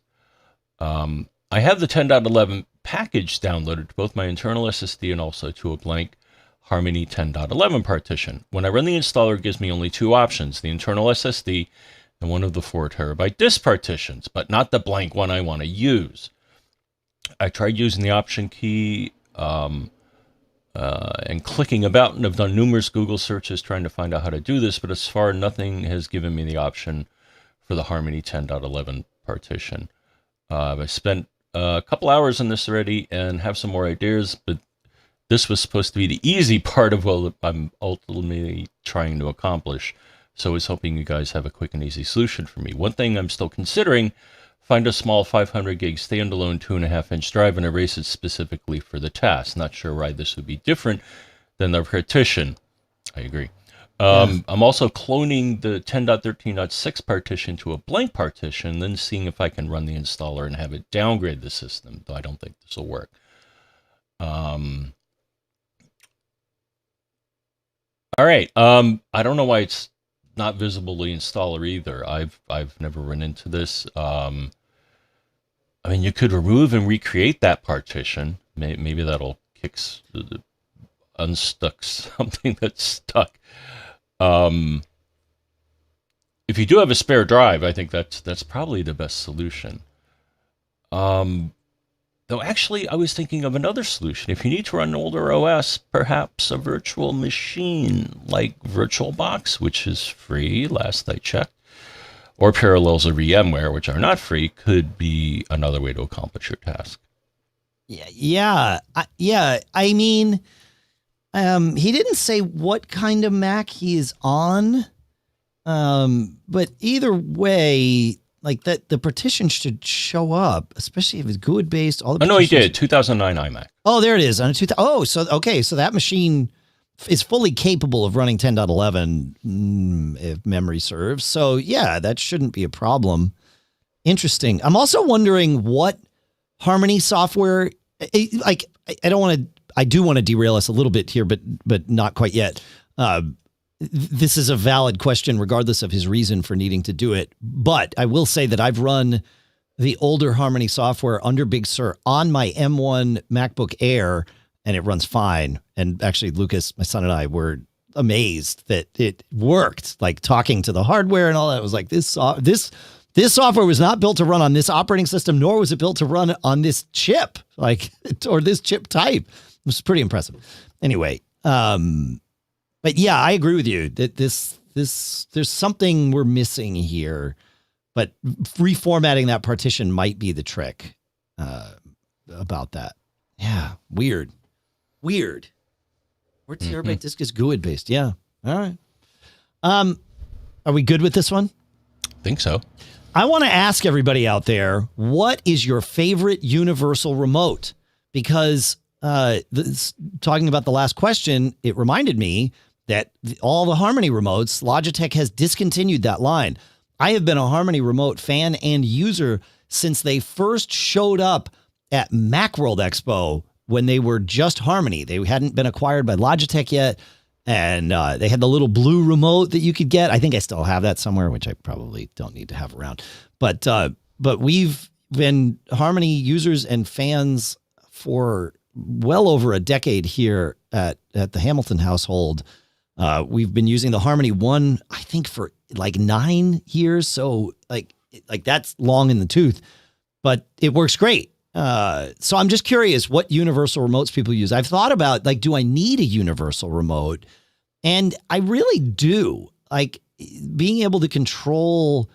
I have the 10.11 package downloaded to both my internal SSD and also to a blank Harmony 10.11 partition. When I run the installer, it gives me only 2 options, the internal SSD and one of the 4 terabyte disk partitions, but not the blank one I want to use. I tried using the option key and clicking about, and have done numerous Google searches trying to find out how to do this, but as far nothing has given me the option for the Harmony 10.11 partition. I've spent a couple hours on this already and have some more ideas, but this was supposed to be the easy part of what I'm ultimately trying to accomplish. So I was hoping you guys have a quick and easy solution for me. One thing I'm still considering, find a small 500 gig standalone 2.5-inch drive and erase it specifically for the task. Not sure why this would be different than the partition. I agree. I'm also cloning the 10.13.6 partition to a blank partition, then seeing if I can run the installer and have it downgrade the system, though I don't think this will work. All right. I don't know why it's not visible to the installer either. I've never run into this. I mean, you could remove and recreate that partition. Maybe that'll unstuck something that's stuck. If you do have a spare drive, I think that's probably the best solution. Though actually, I was thinking of another solution. If you need to run an older OS, perhaps a virtual machine like VirtualBox, which is free, last I checked, or parallels of VMware, which are not free, could be another way to accomplish your task. Yeah. I mean, he didn't say what kind of Mac he is on, but either way, like that, the partition should show up, especially if it's GUID based. All the no, he did. 2009 iMac. Oh, there it is. On a so that machine is fully capable of running 10.11 if memory serves. So yeah, that shouldn't be a problem. Interesting. I'm also wondering what Harmony software. Like, I do want to derail us a little bit here, but not quite yet. This is a valid question, regardless of his reason for needing to do it. But I will say that I've run the older Harmony software under Big Sur on my M1 MacBook Air, and it runs fine. And actually, Lucas, my son, and I were amazed that it worked. Like, talking to the hardware and all that, was like, this software was not built to run on this operating system, nor was it built to run on this chip, or this chip type. It was pretty impressive. Anyway, but yeah, I agree with you that there's something we're missing here, but reformatting that partition might be the trick about that. Yeah, weird. Where terabyte disk is GUID based. Yeah. All right. Are we good with this one? Think so. I want to ask everybody out there, what is your favorite universal remote? Because talking about the last question, it reminded me that all the Harmony remotes, Logitech has discontinued that line. I have been a Harmony remote fan and user since they first showed up at Macworld Expo when they were just Harmony. They hadn't been acquired by Logitech yet, and they had the little blue remote that you could get. I think I still have that somewhere, which I probably don't need to have around. But we've been Harmony users and fans for well over a decade here at the Hamilton household. We've been using the Harmony One, I think, for like 9 years. So like that's long in the tooth, but it works great. So I'm just curious what universal remotes people use. I've thought about, like, do I need a universal remote? And I really do. Like, being able to control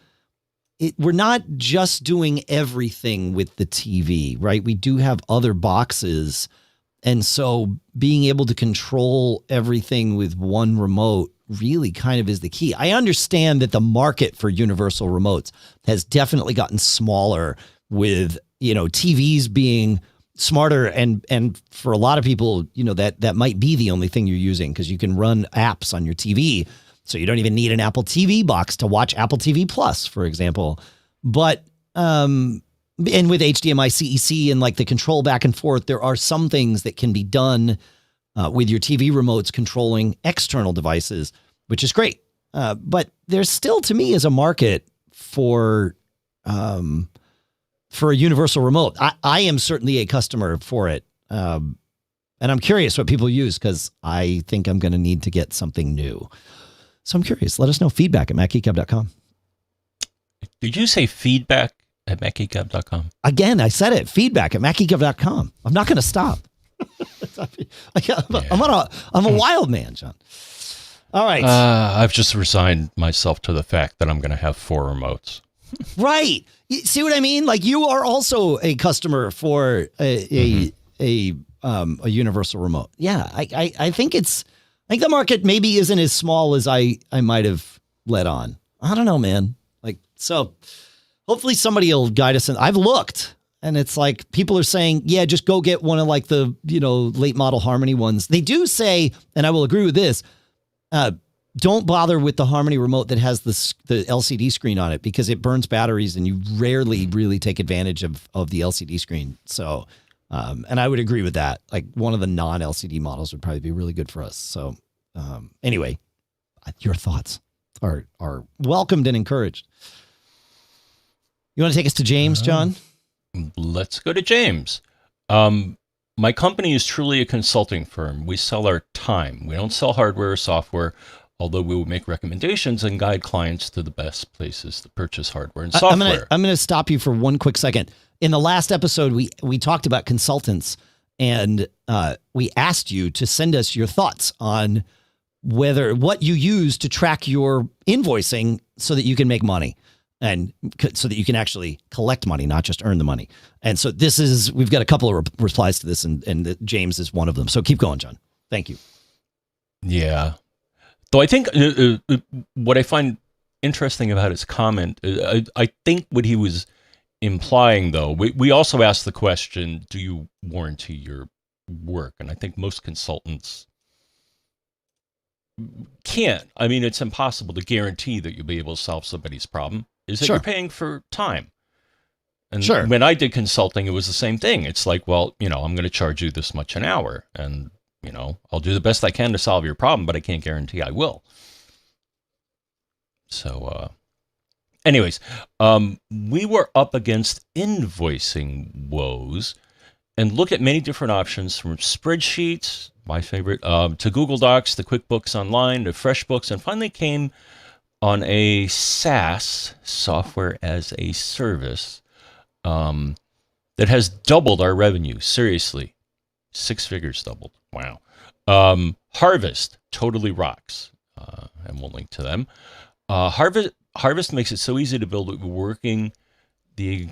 it. We're not just doing everything with the TV, right? We do have other boxes. And so being able to control everything with one remote really kind of is the key. I understand that the market for universal remotes has definitely gotten smaller with, TVs being smarter. And for a lot of people, that might be the only thing you're using because you can run apps on your TV. So you don't even need an Apple TV box to watch Apple TV Plus, for example. But, and with HDMI CEC and like the control back and forth, there are some things that can be done with your TV remotes controlling external devices, which is great. But there's still, to me, is a market for a universal remote. I am certainly a customer for it. And I'm curious what people use because I think I'm going to need to get something new. So I'm curious. Let us know. Feedback at MacGeekGab.com. Did you say feedback at MacGeekGab.com? Again, I said it. Feedback at MacGeekGab.com. I'm not going to stop. I'm a wild man, John. All right. I've just resigned myself to the fact that I'm going to have 4 remotes. Right. You see what I mean? Like you are also a customer for a universal remote. Yeah. I think the market maybe isn't as small as I might have let on. I don't know, man. So hopefully somebody will guide us. And I've looked and it's like people are saying, yeah, just go get one of like the, late model Harmony ones. They do say, and I will agree with this, don't bother with the Harmony remote that has the LCD screen on it because it burns batteries and you rarely really take advantage of the LCD screen. So, and I would agree with that. Like one of the non-LCD models would probably be really good for us. So anyway, your thoughts are welcomed and encouraged. You want to take us to James, John? Let's go to James. My company is truly a consulting firm. We sell our time. We don't sell hardware or software, although we will make recommendations and guide clients to the best places to purchase hardware and software. I'm going to stop you for one quick second. In the last episode, we talked about consultants, and we asked you to send us your thoughts on what you use to track your invoicing so that you can make money. And so that you can actually collect money, not just earn the money. And so we've got a couple of replies to this and James is one of them. So keep going, John. Thank you. Yeah. Though I think what I find interesting about his comment, I think what he was implying though, we also asked the question, do you warranty your work? And I think most consultants can't. I mean, it's impossible to guarantee that you'll be able to solve somebody's problem. Is that You're paying for time. And when I did consulting, it was the same thing. It's like, well, I'm going to charge you this much an hour. And, I'll do the best I can to solve your problem, but I can't guarantee I will. So, anyways, we were up against invoicing woes and looked at many different options from spreadsheets, my favorite, to Google Docs, to QuickBooks Online, to FreshBooks, and finally came on a SaaS, software as a service, that has doubled our revenue. Seriously, 6 figures doubled. Wow. Harvest totally rocks. And we'll link to them. Harvest makes it so easy to build it, working the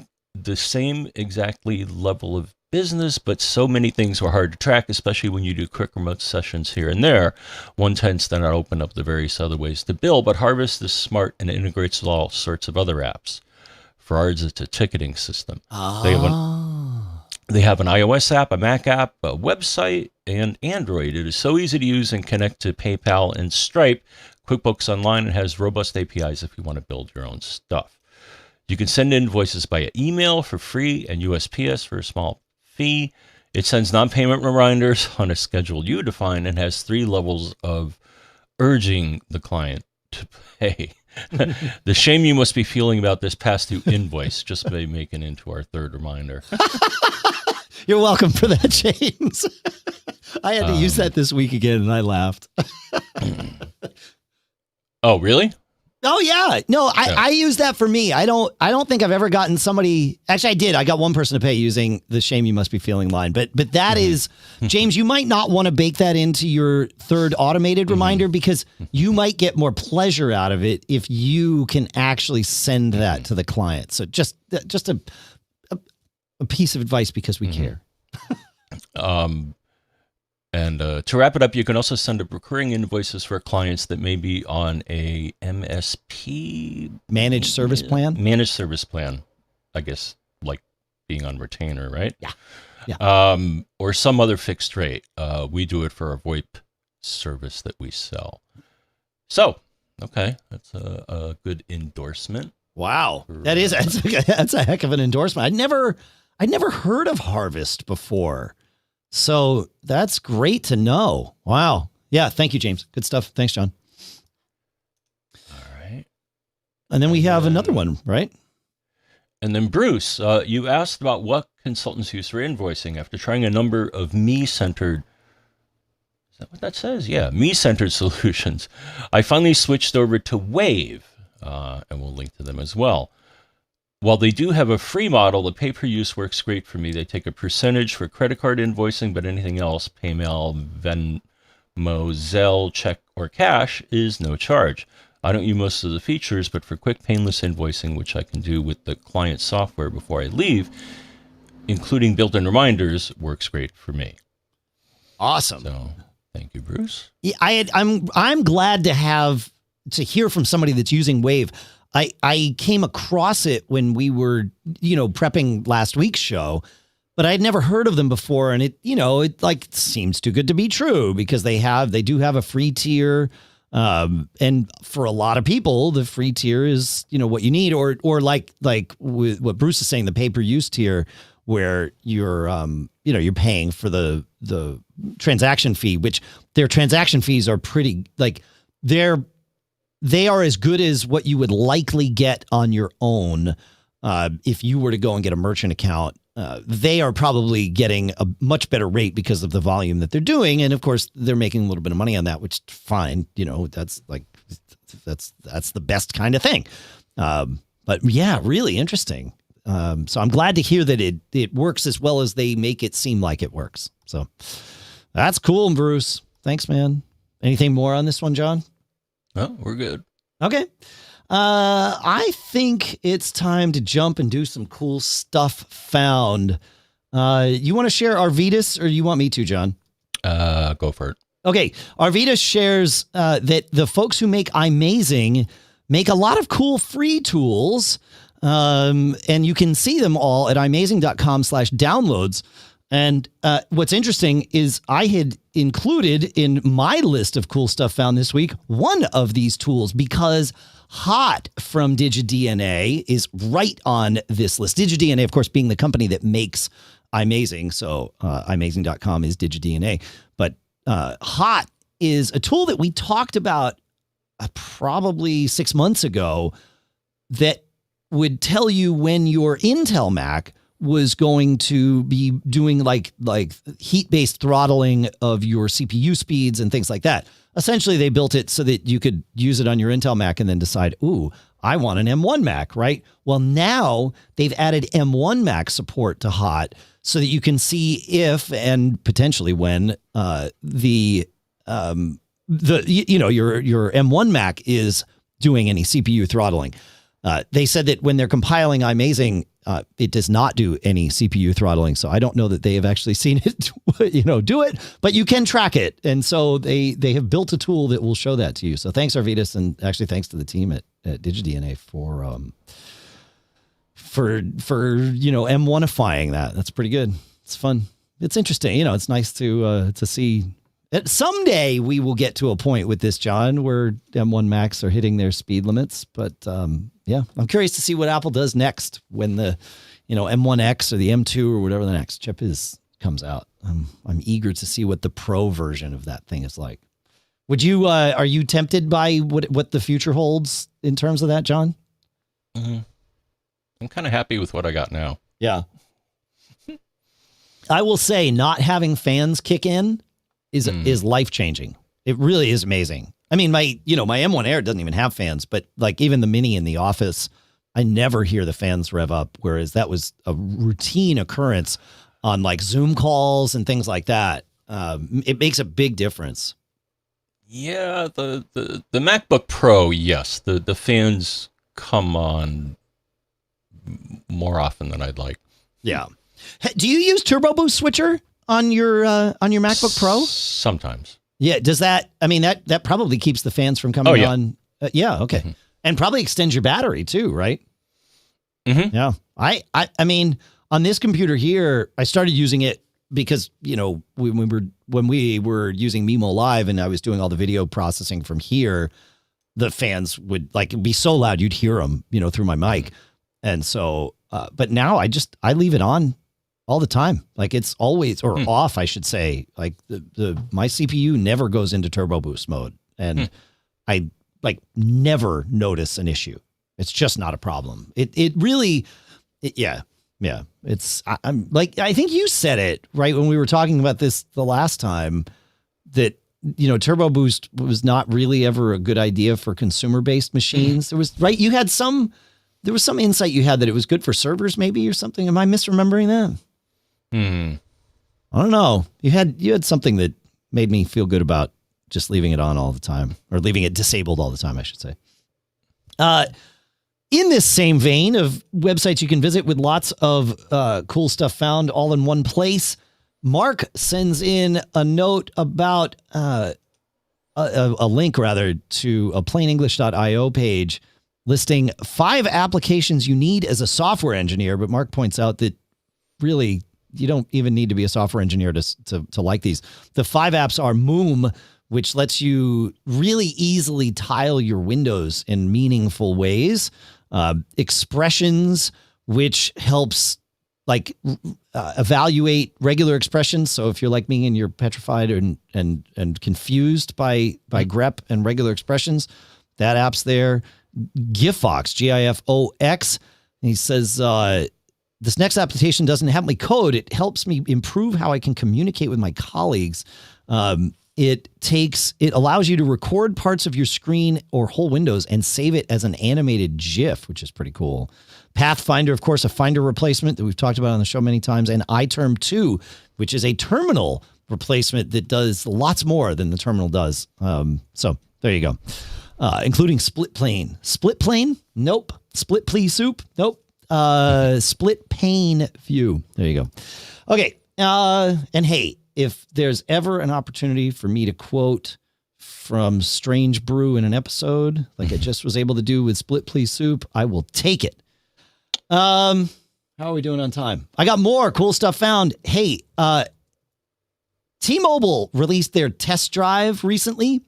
same exactly level of business, but so many things were hard to track, especially when you do quick remote sessions here and there. One tends to not open up the various other ways to bill, but Harvest is smart and integrates with all sorts of other apps. For ours, it's a ticketing system. They have an iOS app, a Mac app, a website, and Android. It is so easy to use and connect to PayPal and Stripe. QuickBooks Online has robust APIs if you want to build your own stuff. You can send invoices via email for free and USPS for a small fee. It sends non-payment reminders on a schedule you define and has 3 levels of urging the client to pay. The shame you must be feeling about this past due invoice just by making it into our 3rd reminder. You're welcome for that, James. I had to use that this week again, and I laughed. Oh, really? Oh yeah, no, I use that for me. I don't think I've ever gotten somebody. Actually, I did. I got one person to pay using the "shame you must be feeling" line. But that is, James, you might not want to bake that into your 3rd automated reminder because you might get more pleasure out of it if you can actually send that to the client. So just a piece of advice because we care. And to wrap it up, you can also send up recurring invoices for clients that may be on a MSP Managed service plan. Managed service plan, I guess, like being on retainer, right? Yeah. Or some other fixed rate. We do it for our VoIP service that we sell. So, okay, that's a good endorsement. Wow, that's a heck of an endorsement. I'd never heard of Harvest before. So that's great to know. Wow. Yeah. Thank you, James. Good stuff. Thanks, John. All right. And then we have another one, right? And then Bruce, you asked about what consultants use for invoicing. After trying a number of me-centered, is that what that says? Yeah, me-centered solutions, I finally switched over to Wave, and we'll link to them as well. While they do have a free model, the pay-per-use works great for me. They take a percentage for credit card invoicing, but anything else, PayMail, Venmo, Zelle, check, or cash, is no charge. I don't use most of the features, but for quick, painless invoicing, which I can do with the client software before I leave, including built-in reminders, works great for me. Awesome. So, thank you, Bruce. Yeah, I'm glad to hear from somebody that's using Wave. I came across it when we were, prepping last week's show, but I'd never heard of them before. And it like seems too good to be true because they do have a free tier. And for a lot of people, the free tier is, what you need, or like with what Bruce is saying, the pay-per-use tier where you're paying for the transaction fee, which their transaction fees are pretty, like they are as good as what you would likely get on your own. If you were to go and get a merchant account, they are probably getting a much better rate because of the volume that they're doing. And of course they're making a little bit of money on that, which is fine. That's the best kind of thing. But yeah, really interesting. So I'm glad to hear that it works as well as they make it seem like it works. So that's cool, Bruce. Thanks, man. Anything more on this one, John? No, we're good. Okay. I think it's time to jump and do some cool stuff found. You want to share Arvydas or you want me to, John? Go for it. Okay. Arvydas shares that the folks who make iMazing make a lot of cool free tools. And you can see them all at imazing.com/downloads. And what's interesting is I had included in my list of cool stuff found this week one of these tools because Hot from DigiDNA is right on this list. DigiDNA, of course, being the company that makes iMazing. So imazing.com is DigiDNA. But Hot is a tool that we talked about probably 6 months ago that would tell you when your Intel Mac was going to be doing like heat-based throttling of your CPU speeds and things like that. Essentially, they built it so that you could use it on your Intel Mac and then decide, ooh, I want an M1 Mac, right? Well, now they've added M1 Mac support to Hot so that you can see if and potentially when your M1 Mac is doing any CPU throttling. They said that when they're compiling iMazing, it does not do any CPU throttling. So I don't know that they have actually seen it, do it, but you can track it. And so they have built a tool that will show that to you. So thanks, Arvydas. And actually thanks to the team at DigiDNA for M1ifying that. That's pretty good. It's fun. It's interesting. It's nice to see. Someday we will get to a point with this, John, where M1 Macs are hitting their speed limits. But yeah, I'm curious to see what Apple does next when the M1X or the M2 or whatever the next chip comes out. I'm eager to see what the Pro version of that thing is like. Would you are you tempted by what the future holds in terms of that, John? Mm-hmm. I'm kind of happy with what I got now. Yeah. I will say not having fans kick in is life-changing. It really is amazing. I mean, my M1 Air doesn't even have fans, but like even the Mini in the office, I never hear the fans rev up, whereas that was a routine occurrence on like Zoom calls and things like that. It makes a big difference. Yeah, the MacBook Pro, yes, the fans come on more often than I'd like. Yeah. Do you use Turbo Boost Switcher on your MacBook Pro? Sometimes. Yeah. Does that? I mean, that probably keeps the fans from coming on. Yeah. Okay. Mm-hmm. And probably extends your battery too, right? Mm-hmm. Yeah. I mean, on this computer here, I started using it because, you know, when we were using Mimo Live and I was doing all the video processing from here, the fans would be so loud you'd hear them, you know, through my mic. And so, but now I leave it on all the time. Like it's always, or off, I should say. Like my CPU never goes into turbo boost mode, and I never notice an issue. It's just not a problem. It really, yeah. It's, I'm like, I think you said it right when we were talking about this the last time, that, you know, turbo boost was not really ever a good idea for consumer based machines. There was, right. You had there was some insight you had that it was good for servers maybe or something. Am I misremembering that? I don't know. You had something that made me feel good about just leaving it on all the time, or leaving it disabled all the time, I should say. In this same vein of websites you can visit with lots of cool stuff found all in one place, Mark sends in a note about a link rather to a plainenglish.io page listing 5 applications you need as a software engineer. But Mark points out that really you don't even need to be a software engineer to like these. The 5 apps are Moom, which lets you really easily tile your windows in meaningful ways. Expressions, which helps evaluate regular expressions. So if you're like me and you're petrified and confused by grep and regular expressions, that app's there. Gifox, GIFOX. He says, this next application doesn't help me code. It helps me improve how I can communicate with my colleagues. It allows you to record parts of your screen or whole windows and save it as an animated GIF, which is pretty cool. Pathfinder, of course, a Finder replacement that we've talked about on the show many times, and iTerm 2, which is a terminal replacement that does lots more than the terminal does. So there you go. Including Split Plane. Split Plane? Nope. Split Pea Soup? Nope. Split Pane View. There you go. Okay. And hey, if there's ever an opportunity for me to quote from Strange Brew in an episode, like I just was able to do with Split Pea Soup, I will take it. How are we doing on time? I got more cool stuff found. Hey, T-Mobile released their test drive recently,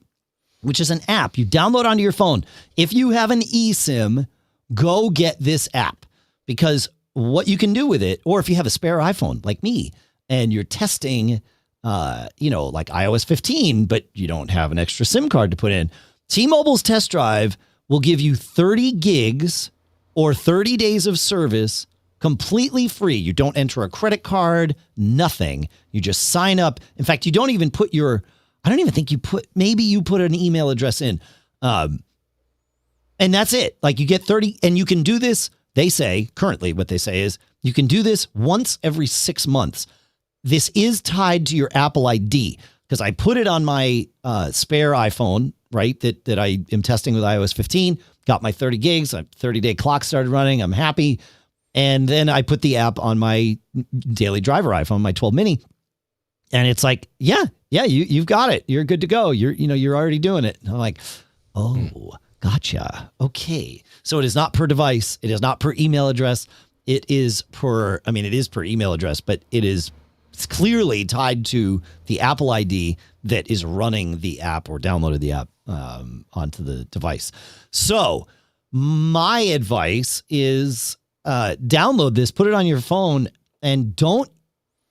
which is an app you download onto your phone. If you have an eSIM, go get this app, because what you can do with it, or if you have a spare iPhone like me and you're testing, like iOS 15, but you don't have an extra SIM card to put in, T-Mobile's test drive will give you 30 gigs or 30 days of service completely free. You don't enter a credit card, nothing. You just sign up. In fact, you don't even put maybe you put an email address in. And that's it. Like you get 30, and you can do this. They say currently what they say is you can do this once every 6 months. This is tied to your Apple ID, because I put it on my spare iPhone, right? That I am testing with iOS 15, got my 30 gigs, a 30-day clock started running. I'm happy. And then I put the app on my daily driver iPhone, my 12 mini. And it's like, yeah, you've got it. You're good to go. You're already doing it. And I'm like, oh, gotcha. Okay. So it is not per device. It is not per email address. It is per email address, but it's clearly tied to the Apple ID that is running the app or downloaded the app onto the device. So my advice is download this, put it on your phone, and don't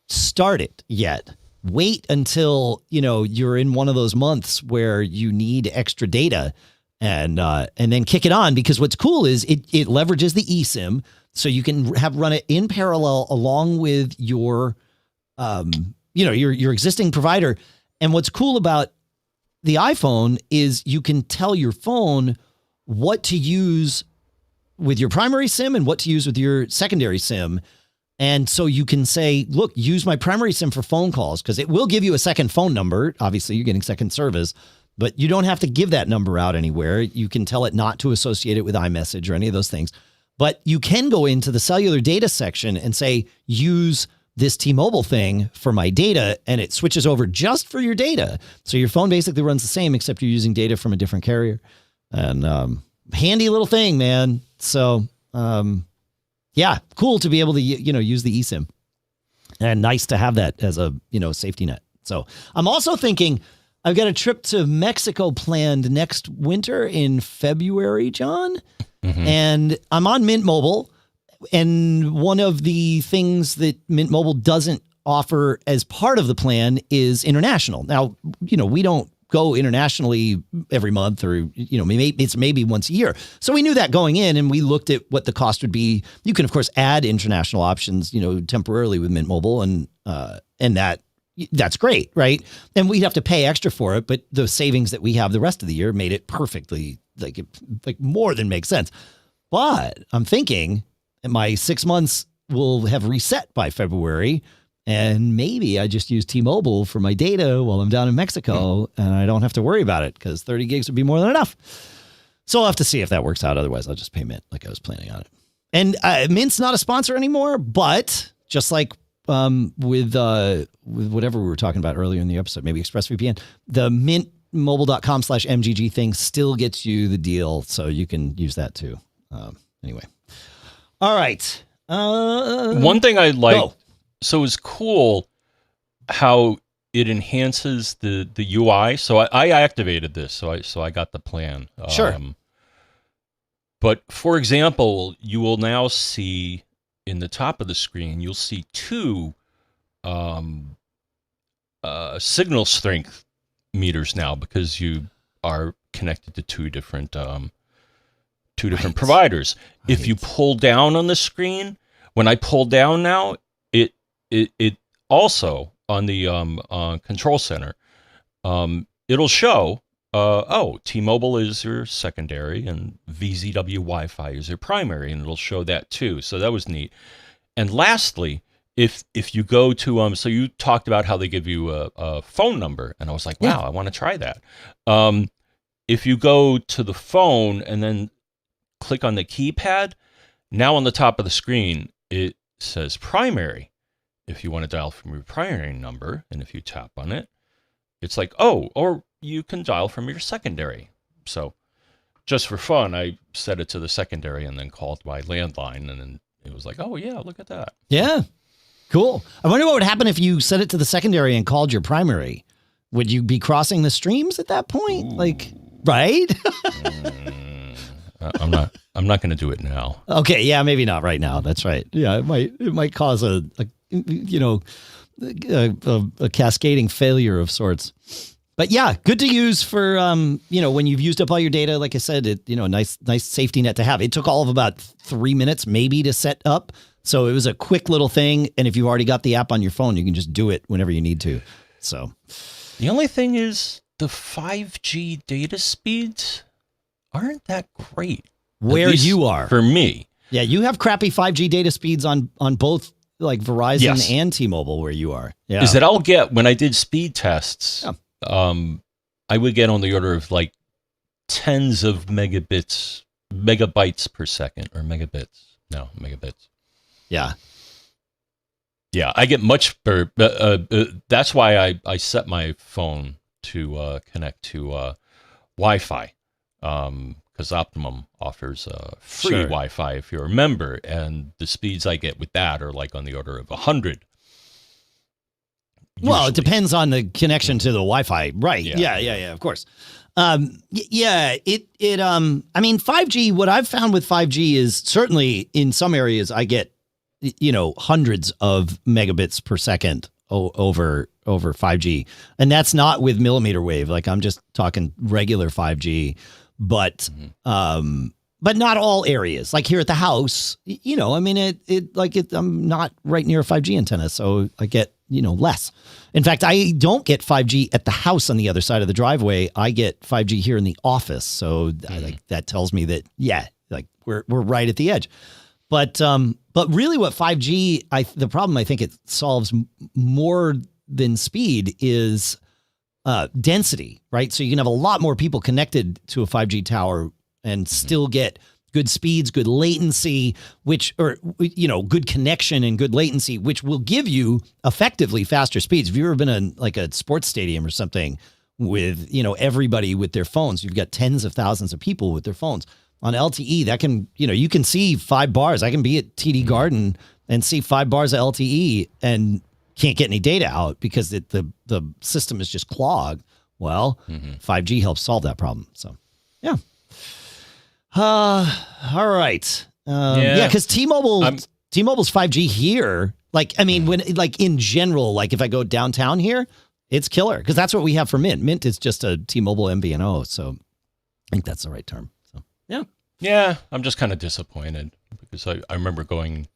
start it yet. Wait until, you're in one of those months where you need extra data, and then kick it on, because what's cool is it leverages the eSIM, so you can run it in parallel along with your your existing provider. And what's cool about the iPhone is you can tell your phone what to use with your primary SIM and what to use with your secondary SIM. And so you can say, look, use my primary SIM for phone calls, because it will give you a second phone number. Obviously, you're getting second service, but you don't have to give that number out anywhere. You can tell it not to associate it with iMessage or any of those things. But you can go into the cellular data section and say, use this T-Mobile thing for my data, and it switches over just for your data. So your phone basically runs the same, except you're using data from a different carrier. And handy little thing, man. So yeah, cool to be able to use the eSIM, and nice to have that as a safety net. So I'm also thinking I've got a trip to Mexico planned next winter in February, John. And I'm on Mint Mobile. And one of the things that Mint Mobile doesn't offer as part of the plan is international. Now, we don't go internationally every month, or, it's maybe once a year. So we knew that going in, and we looked at what the cost would be. You can, of course, add international options, temporarily with Mint Mobile, and that's great, right? And we'd have to pay extra for it, but the savings that we have the rest of the year made it perfectly, like more than makes sense. But I'm thinking my 6 months will have reset by February, and maybe I just use T-Mobile for my data while I'm down in Mexico, and I don't have to worry about it because 30 gigs would be more than enough. So I'll have to see if that works out. Otherwise, I'll just pay Mint like I was planning on it. And Mint's not a sponsor anymore, but just like with whatever we were talking about earlier in the episode, maybe ExpressVPN, the mintmobile.com/MGG thing still gets you the deal, so you can use that too. Anyway. All right. One thing I like, so it's cool how it enhances the UI. So I activated this, so I got the plan. Sure. But for example, you will now see in the top of the screen, you'll see two signal strength meters now, because you are connected to two different providers. Right. If you pull down on the screen, when I pull down now, it also on the control center, it'll show, T-Mobile is your secondary and VZW Wi-Fi is your primary, and it'll show that too. So that was neat. And lastly, if you go to, so you talked about how they give you a phone number, and I was like, wow, I want to try that. If you go to the phone and then click on the keypad, now on the top of the screen, it says primary. If you want to dial from your primary number, and if you tap on it, it's like, or you can dial from your secondary. So just for fun, I set it to the secondary and then called my landline, and then it was like, oh yeah, look at that. Yeah, cool. I wonder what would happen if you set it to the secondary and called your primary. Would you be crossing the streams at that point? Ooh. Like, right? I'm not going to do it now. Okay, yeah, maybe not right now. That's right. Yeah, it might cause a cascading failure of sorts. But yeah, good to use for when you've used up all your data. Like I said, nice safety net to have. It took all of about 3 minutes maybe to set up, so it was a quick little thing. And if you've already got the app on your phone, you can just do it whenever you need to. So the only thing is the 5G data speeds aren't that great where you are. For me. Yeah, you have crappy 5G data speeds on both like Verizon and T-Mobile where you are. Yeah. Is that I'll get, when I did speed tests, I would get on the order of like tens of megabytes per second, or megabits. Yeah. Yeah, I get much better. That's why I set my phone to connect to Wi-Fi, because Optimum offers free Wi-Fi if you're a member, and the speeds I get with that are like on the order of 100. Well, it depends on the connection to the Wi-Fi, right? Yeah, of course. I mean, 5G, what I've found with 5G is certainly in some areas I get, hundreds of megabits per second over 5G. And that's not with millimeter wave. Like, I'm just talking regular 5G, but not all areas. Like here at the house, I'm not right near a 5G antenna, so I get, less. In fact, I don't get 5G at the house on the other side of the driveway. I get 5G here in the office. So that tells me that, we're right at the edge. But really what 5G, the problem I think it solves more than speed is density, right? So you can have a lot more people connected to a 5G tower and still get good speeds, good latency, good connection and good latency, which will give you effectively faster speeds. If you've ever been in like a sports stadium or something with, everybody with their phones, you've got tens of thousands of people with their phones on LTE that can, you can see 5 bars. I can be at TD Garden and see 5 bars of LTE and can't get any data out because the system is just clogged. Well, 5G helps solve that problem. So, yeah. All right. Because T-Mobile's 5G here, in general, if I go downtown here, it's killer because that's what we have for Mint. Mint is just a T-Mobile MVNO, so I think that's the right term. So, yeah. Yeah, I'm just kind of disappointed because I remember going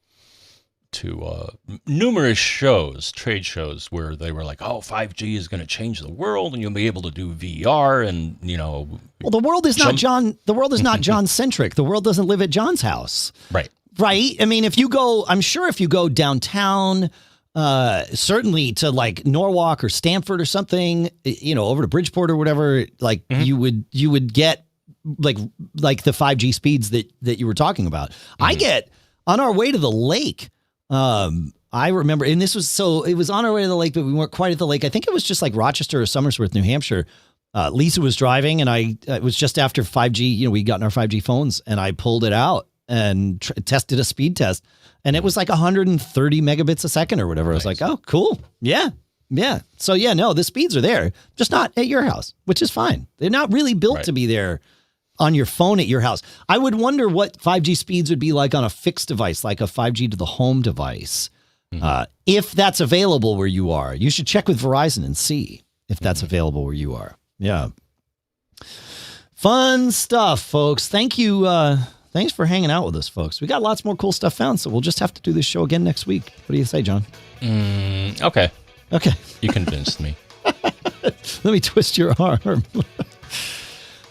to numerous trade shows where they were like, oh, 5G is going to change the world and you'll be able to do VR and, Well, the world is not John-centric. The world doesn't live at John's house. Right. Right? I mean, if you go downtown, certainly to like Norwalk or Stamford or something, over to Bridgeport or whatever, you would get like the 5G speeds that you were talking about. I get on our way to the lake. I remember, and it was on our way to the lake, but we weren't quite at the lake. I think it was just like Rochester or Somersworth, New Hampshire. Lisa was driving and it was just after 5G, we'd gotten our 5G phones and I pulled it out and tested a speed test and it was like 130 megabits a second or whatever. Nice. I was like, oh, cool. Yeah. Yeah. So the speeds are there, just not at your house, which is fine. They're not really built to be there on your phone at your house. I would wonder what 5G speeds would be like on a fixed device, like a 5G to the home device. If that's available where you are. You should check with Verizon and see if that's available where you are. Yeah. Fun stuff, folks. Thank you. Thanks for hanging out with us, folks. We got lots more cool stuff found, so we'll just have to do this show again next week. What do you say, John? Okay. Okay. You convinced me. Let me twist your arm.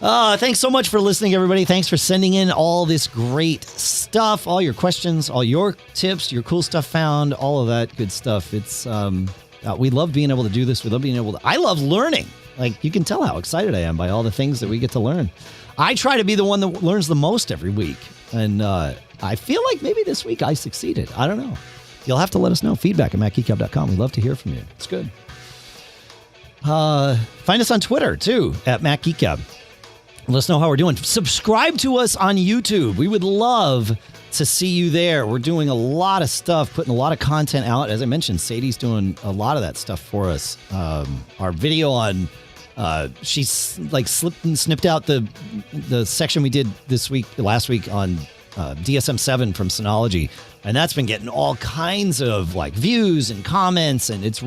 Thanks so much for listening, everybody. Thanks for sending in all this great stuff, all your questions, all your tips, your cool stuff found, all of that good stuff. It's we love being able to do this. We love being able to. I love learning. Like, you can tell how excited I am by all the things that we get to learn. I try to be the one that learns the most every week, and I feel like maybe this week I succeeded. I don't know. You'll have to let us know. Feedback at MacGeekGab.com. We'd love to hear from you. It's good. Find us on Twitter too at Mac Geek Gab. Let us know how we're doing. Subscribe to us on YouTube. We would love to see you there. We're doing a lot of stuff, putting a lot of content out. As I mentioned, Sadie's doing a lot of that stuff for us. Our video on, she's like snipped out the section we did last week on DSM-7 from Synology. And that's been getting all kinds of like views and comments. And it's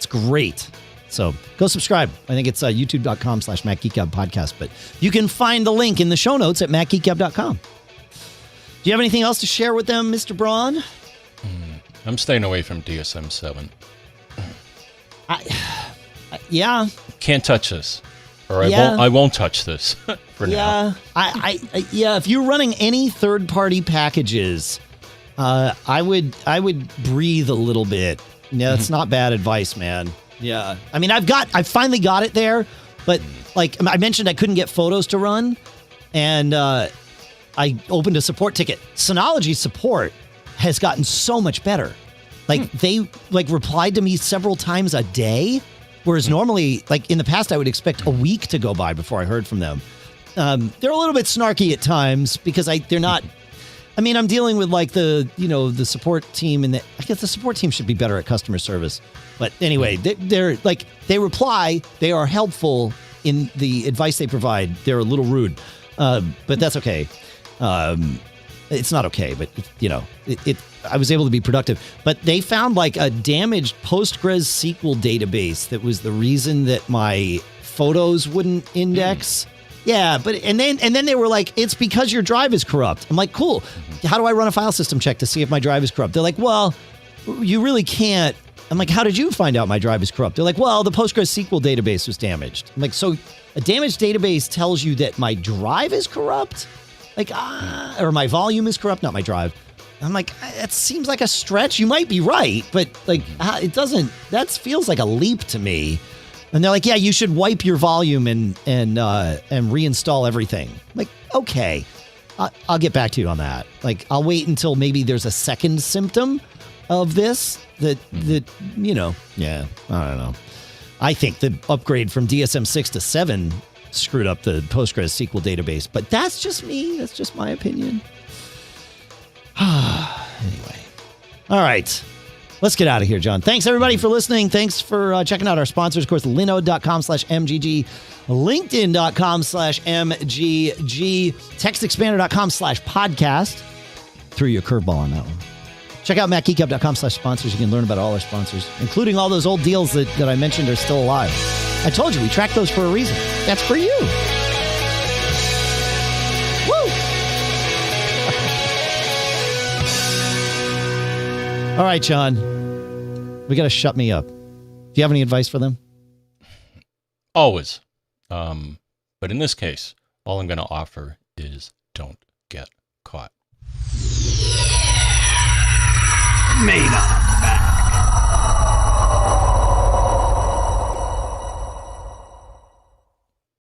great. So go subscribe. I think it's youtube.com/MacGeekGab podcast, but you can find the link in the show notes at MacGeekGab.com. Do you have anything else to share with them, Mr. Braun? I'm staying away from DSM-7. Yeah. Can't touch this. Or I won't touch this for now. Yeah. If you're running any third-party packages, I would breathe a little bit. Yeah, that's not bad advice, man. Yeah. I mean, I finally got it there, but like I mentioned, I couldn't get photos to run, and I opened a support ticket. Synology support has gotten so much better. Like they replied to me several times a day, whereas normally, like in the past, I would expect a week to go by before I heard from them. They're a little bit snarky at times because they're not. I mean, I'm dealing with like the support team, and I guess the support team should be better at customer service. But anyway, they reply, they are helpful in the advice they provide. They're a little rude, but that's okay. It's not okay, but I was able to be productive. But they found like a damaged Postgres SQL database that was the reason that my photos wouldn't index. Yeah, but and then they were like, it's because your drive is corrupt. I'm like, cool. How do I run a file system check to see if my drive is corrupt? They're like, well, you really can't. I'm like, how did you find out my drive is corrupt? They're like, well, the Postgres SQL database was damaged. I'm like, so a damaged database tells you that my drive is corrupt? Like, or my volume is corrupt, not my drive. I'm like, that seems like a stretch. You might be right, but like, it doesn't. That feels like a leap to me. And they're like, yeah, you should wipe your volume and reinstall everything. I'm like, okay. I'll get back to you on that. Like, I'll wait until maybe there's a second symptom of this that yeah, I don't know. I think the upgrade from DSM 6 to 7 screwed up the Postgres SQL database, but that's just me. That's just my opinion. Anyway. All right. Let's get out of here, John. Thanks, everybody, for listening. Thanks for checking out our sponsors. Of course, linode.com/MGG, linkedin.com/MGG, textexpander.com/podcast. Threw you a curveball on that one. Check out MacGeekGab.com/sponsors. You can learn about all our sponsors, including all those old deals that I mentioned are still alive. I told you, we tracked those for a reason. That's for you. Woo! All right, John. We got to shut me up. Do you have any advice for them? Always. But in this case, all I'm going to offer is don't get caught. Made up.